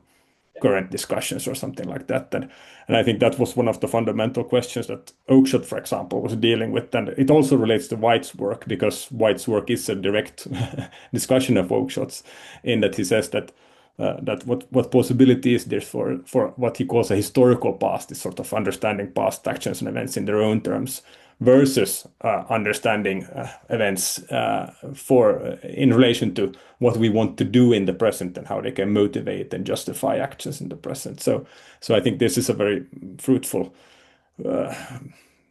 current discussions or something like that. And I think that was one of the fundamental questions that Oakeshott, for example, was dealing with. And it also relates to White's work because White's work is a direct discussion of Oakeshott's in that he says that what possibility is there for what he calls a historical past, is sort of understanding past actions and events in their own terms, versus understanding events in relation to what we want to do in the present and how they can motivate and justify actions in the present. So I think this is a very fruitful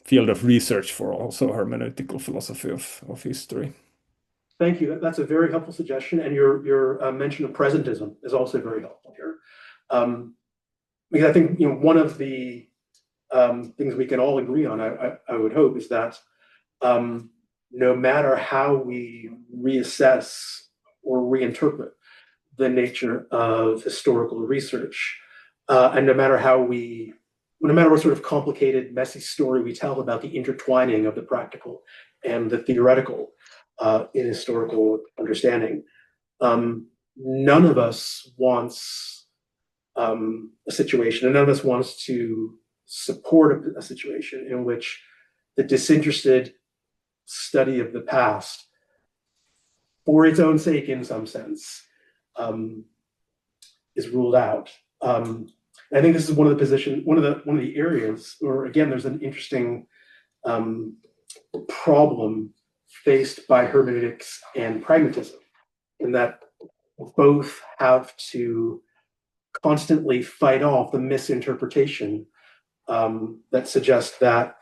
field of research for also hermeneutical philosophy of history. Thank you. That's a very helpful suggestion, and your mention of presentism is also very helpful here, because I think one of the things we can all agree on, I would hope, is that no matter how we reassess or reinterpret the nature of historical research, and no matter what sort of complicated, messy story we tell about the intertwining of the practical and the theoretical in historical understanding, none of us wants a situation, and none of us wants to support a situation in which the disinterested study of the past, for its own sake, in some sense, is ruled out. I think this is one of the areas, or again, there's an interesting problem faced by hermeneutics and pragmatism, in that both have to constantly fight off the misinterpretation that suggests that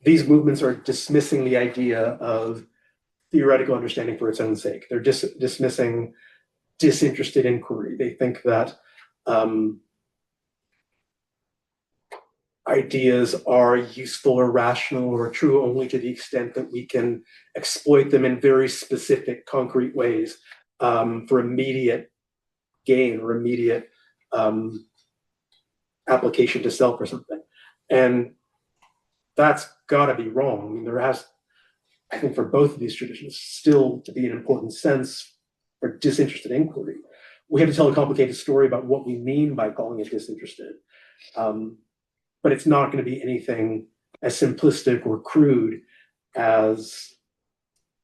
these movements are dismissing the idea of theoretical understanding for its own sake. They're dismissing disinterested inquiry. They think that ideas are useful or rational or true only to the extent that we can exploit them in very specific, concrete ways for immediate gain or immediate application to self or something. And that's got to be wrong. I mean, there has, I think, for both of these traditions still to be an important sense for disinterested inquiry. We have to tell a complicated story about what we mean by calling it disinterested. But it's not going to be anything as simplistic or crude as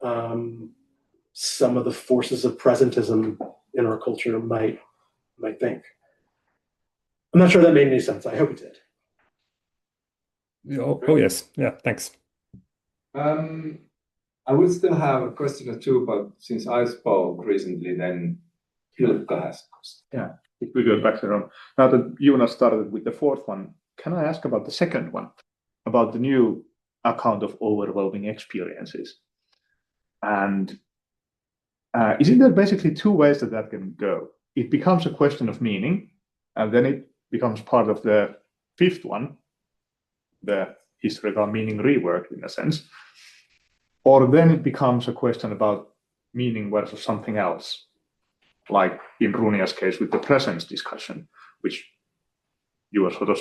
some of the forces of presentism in our culture might think. I'm not sure that made any sense. I hope it did. Oh yes. Yeah, thanks. I would still have a question or two, but since I spoke recently, then Hilkka has. Yeah, if we go back around. Now that Jonas started with the fourth one, can I ask about the second one, about the new account of overwhelming experiences? And isn't there basically two ways that can go? It becomes a question of meaning, and then it becomes part of the fifth one, the historical meaning rework in a sense. Or then it becomes a question about meaning versus something else, like in Runia's case with the presence discussion, which you were sort of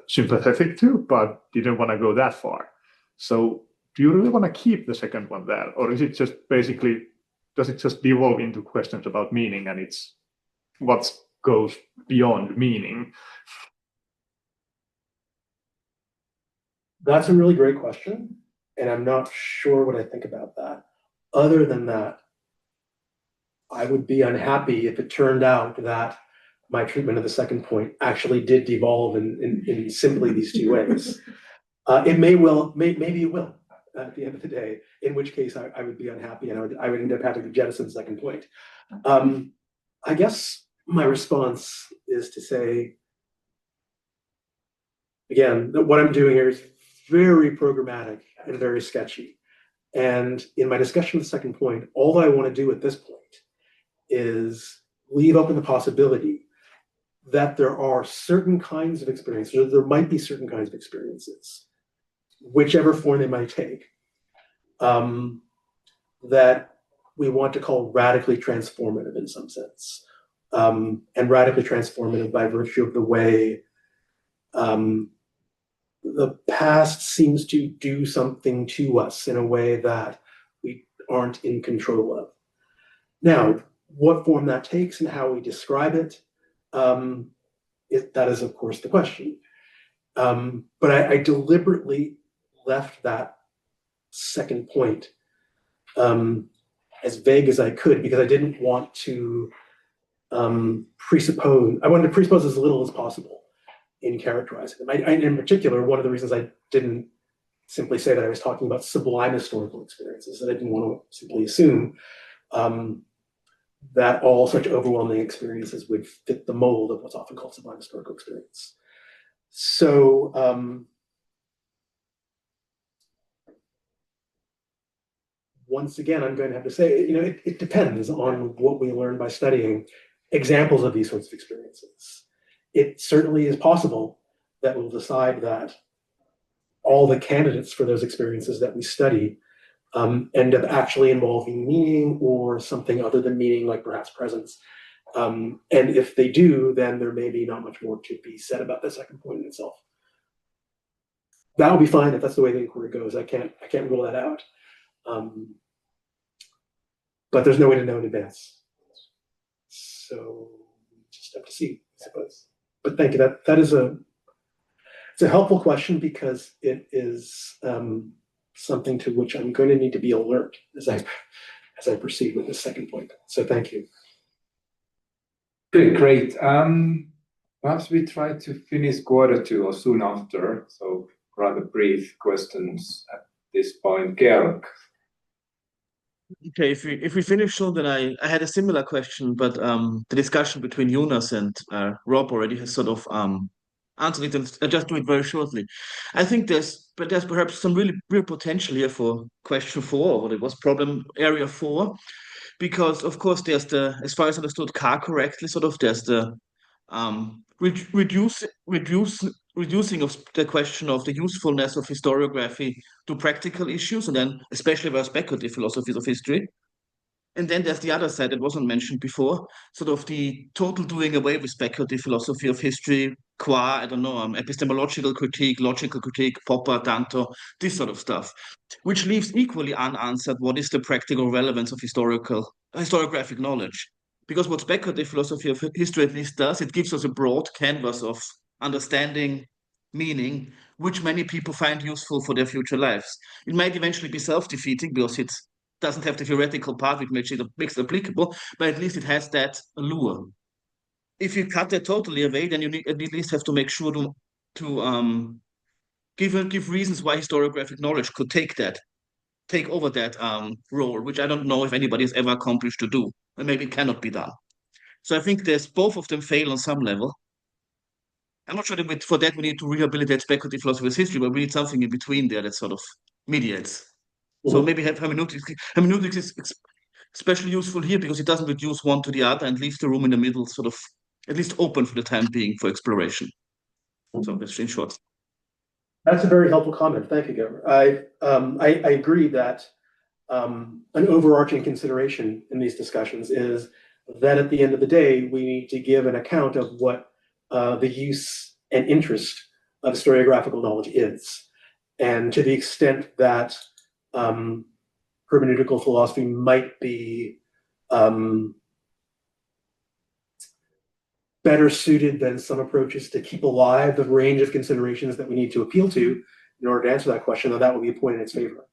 sympathetic to, but didn't want to go that far. So do you really want to keep the second one there? Or is it just basically, does it just devolve into questions about meaning, and it's what goes beyond meaning? That's a really great question, and I'm not sure what I think about that. Other than that, I would be unhappy if it turned out that my treatment of the second point actually did devolve in simply these two ways. It may well, maybe it will at the end of the day, in which case I would be unhappy and I would end up having to jettison the second point. I guess my response is to say, again, that what I'm doing here is very programmatic and very sketchy. And in my discussion of the second point, all I want to do at this point is leave open the possibility that there are certain kinds of experiences, or there might be certain kinds of experiences, whichever form they might take, that we want to call radically transformative in some sense. And radically transformative by virtue of the way the past seems to do something to us in a way that we aren't in control of. Now, what form that takes and how we describe it, that is, of course, the question. But I deliberately left that second point as vague as I could, because I didn't want to presuppose, I wanted to presuppose as little as possible in characterizing them. In particular, one of the reasons I didn't simply say that I was talking about sublime historical experiences, that I didn't want to simply assume that all such overwhelming experiences would fit the mold of what's often called sublime historical experience. So once again, I'm going to have to say, it depends on what we learn by studying examples of these sorts of experiences. It certainly is possible that we'll decide that all the candidates for those experiences that we study end up actually involving meaning or something other than meaning, like perhaps presence. And if they do, then there may be not much more to be said about the second point in itself. That'll be fine if that's the way the inquiry goes. I can't rule that out. But there's no way to know in advance. So we just have to see, I suppose. But thank you. It's a helpful question because it is something to which I'm going to need to be alert as I proceed with the second point. So thank you. Good, great. Perhaps we try to finish quarter two or soon after. So rather brief questions at this point. Georg. Okay, if we finish soon, then I had a similar question, but the discussion between Jonas and Rob already has sort of answered it, and I'll just do it very shortly. I think there's perhaps some really real potential here for question 4, or what it was, problem area 4, because of course there's the, as far as I understood Carr correctly, sort of there's the reducing of the question of the usefulness of historiography to practical issues, and then especially about speculative philosophies of history. And then there's the other side that wasn't mentioned before, sort of the total doing away with speculative philosophy of history, qua, I don't know, epistemological critique, logical critique, Popper, Danto, this sort of stuff, which leaves equally unanswered what is the practical relevance of historiographic knowledge. Because what speculative philosophy of history at least does, it gives us a broad canvas of understanding, meaning, which many people find useful for their future lives. It might eventually be self-defeating because it doesn't have the theoretical part which makes it applicable, but at least it has that allure. If you cut that totally away, then you at least have to make sure to give reasons why historiographic knowledge could take over that role, which I don't know if anybody has ever accomplished to do, and maybe it cannot be done. So I think there's both of them fail on some level. I'm not sure that for that we need to rehabilitate speculative philosophy of history, but we need something in between there that sort of mediates. So maybe hermeneutics is especially useful here because it doesn't reduce one to the other and leaves the room in the middle sort of at least open for the time being for exploration. So that's in short. That's a very helpful comment. Thank you, Georg. I agree that an overarching consideration in these discussions is that at the end of the day, we need to give an account of what the use and interest of historiographical knowledge is. And to the extent that hermeneutical philosophy might be better suited than some approaches to keep alive the range of considerations that we need to appeal to in order to answer that question, though that would be a point in its favor.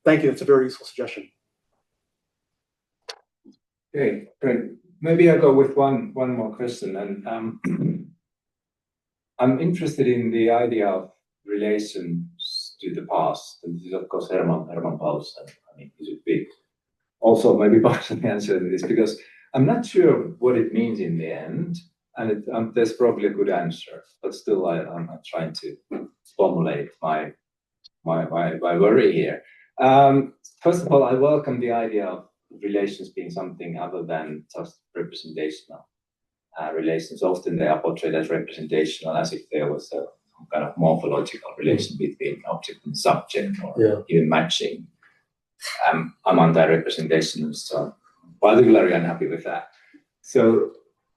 Thank you. That's a very useful suggestion. Okay, great. Maybe I'll go with one more question. And I'm interested in the idea of relations to the past. And this is, of course, Herman Paul's. I mean, he should be also maybe partially answering this because I'm not sure what it means in the end. And there's probably a good answer, but still I'm trying to formulate my worry here. First of all, I welcome the idea of relations being something other than just representational. Relations, often they are portrayed as representational, as if there was some kind of morphological relation between object and subject, or even matching. I'm anti-representational, so particularly unhappy with that. So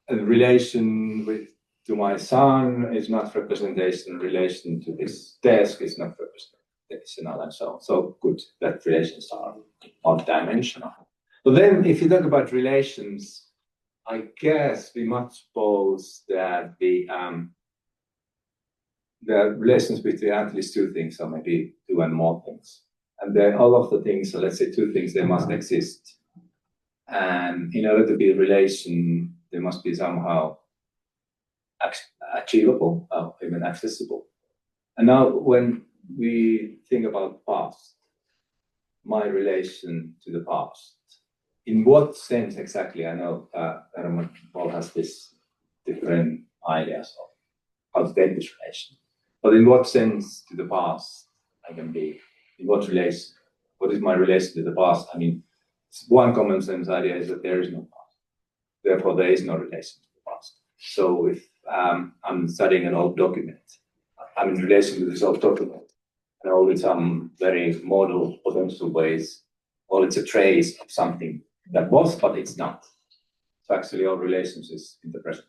a relation to my son is not representational, relation to this desk is not representational, and so on. So good that relations are multidimensional. But then if you talk about relations, I guess we must suppose that the relations between at least two things, or maybe two and more things. And then all of the things, so let's say two things, they must exist. And in order to be a relation, they must be somehow achievable, or even accessible. And now when we think about past, my relation to the past, in what sense exactly? I know Paul has this different ideas of how to take this relation, but in what sense to the past I can be? In what relation? What is my relation to the past? I mean, one common sense idea is that there is no past, therefore there is no relation to the past. So if I'm studying an old document, I'm in relation to this old document, and all in some very model potential ways, well, it's a trace of something that was, but it's not. So actually, all relations is in the present,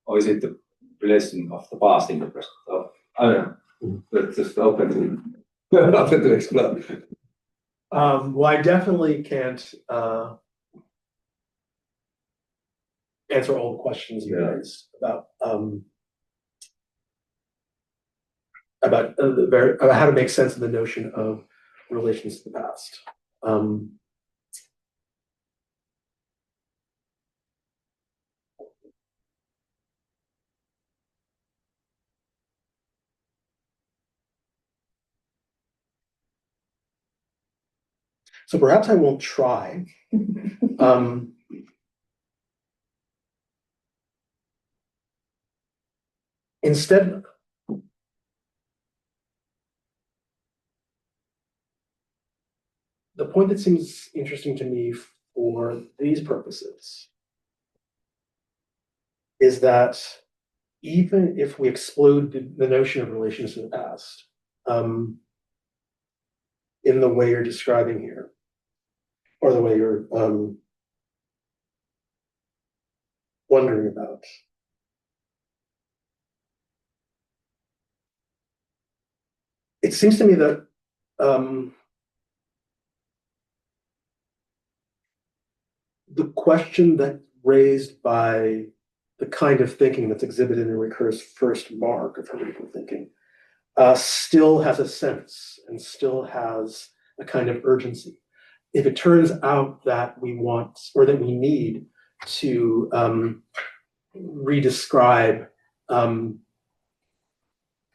or is it the relation of the past in the present? So, I don't know. Let's just open to explore. Well, I definitely can't answer all the questions you raised about how to make sense of the notion of relations to the past. So perhaps I won't try. Instead, the point that seems interesting to me for these purposes is that even if we exclude the notion of relations to the past, in the way you're describing here, or the way you're wondering about, it seems to me that the question that raised by the kind of thinking that's exhibited in Ricoeur's first mark of hermeneutical thinking still has a sense and still has a kind of urgency. If it turns out that we want, or that we need to redescribe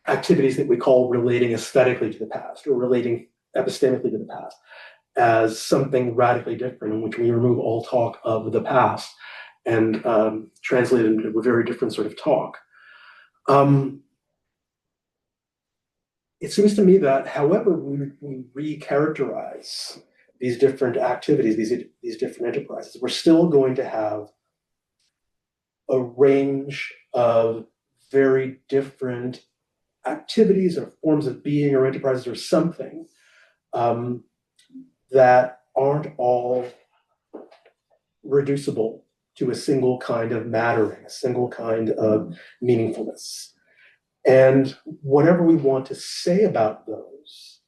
activities that we call relating aesthetically to the past or relating epistemically to the past as something radically different, in which we remove all talk of the past and translate it into a very different sort of talk. It seems to me that however we recharacterize these different activities, these different enterprises, we're still going to have a range of very different activities or forms of being or enterprises or something that aren't all reducible to a single kind of mattering, a single kind of meaningfulness. And whatever we want to say about those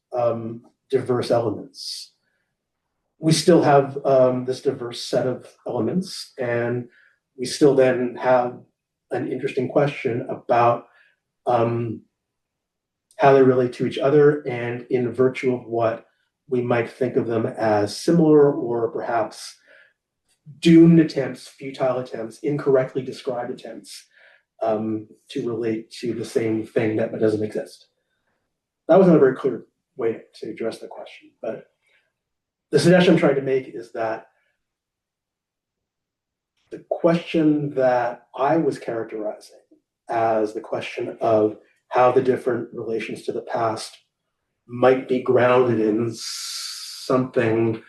diverse elements, we still have this diverse set of elements, and we still then have an interesting question about how they relate to each other, and in virtue of what we might think of them as similar or perhaps doomed attempts, futile attempts, incorrectly described attempts to relate to the same thing that doesn't exist. That was not a very clear way to address the question, but the suggestion I'm trying to make is that the question that I was characterizing as the question of how the different relations to the past might be grounded in something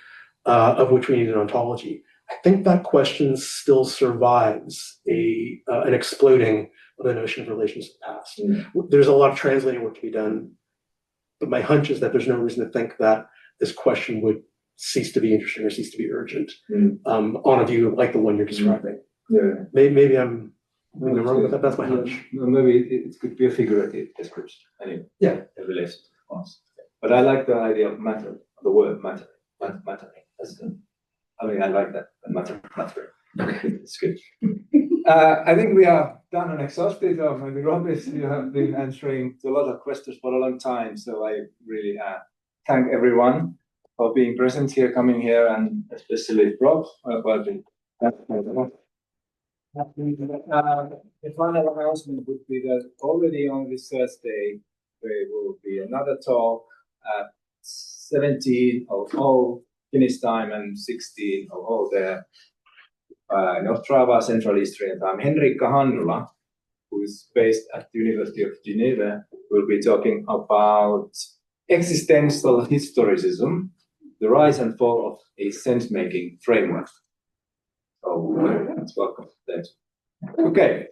of which we need an ontology. I think that question still survives an exploding of the notion of relations to the past. There's a lot of translating work to be done, but my hunch is that there's no reason to think that this question would cease to be interesting or cease to be urgent on a view like the one you're describing. Yeah. Maybe I'm wrong with that. That's my hunch. Maybe it could be a figurative description. Anyway, yeah, in relation to the past. But I like the idea of matter, the word matter, mattering. I mean, I like that matter. It's good. I think we are done and exhausted. Maybe Robis, you have been answering a lot of questions for a long time, so I really thank everyone for being present here, coming here, and especially Rob. The final announcement would be that already on this Thursday, there will be another talk at 17:00 Finnish time and 16:00 there in Ostrava, Central Eastern Time. Henrikka Handula, who is based at the University of Geneva, will be talking about existential historicism, the rise and fall of a sense-making framework. So, welcome. Okay.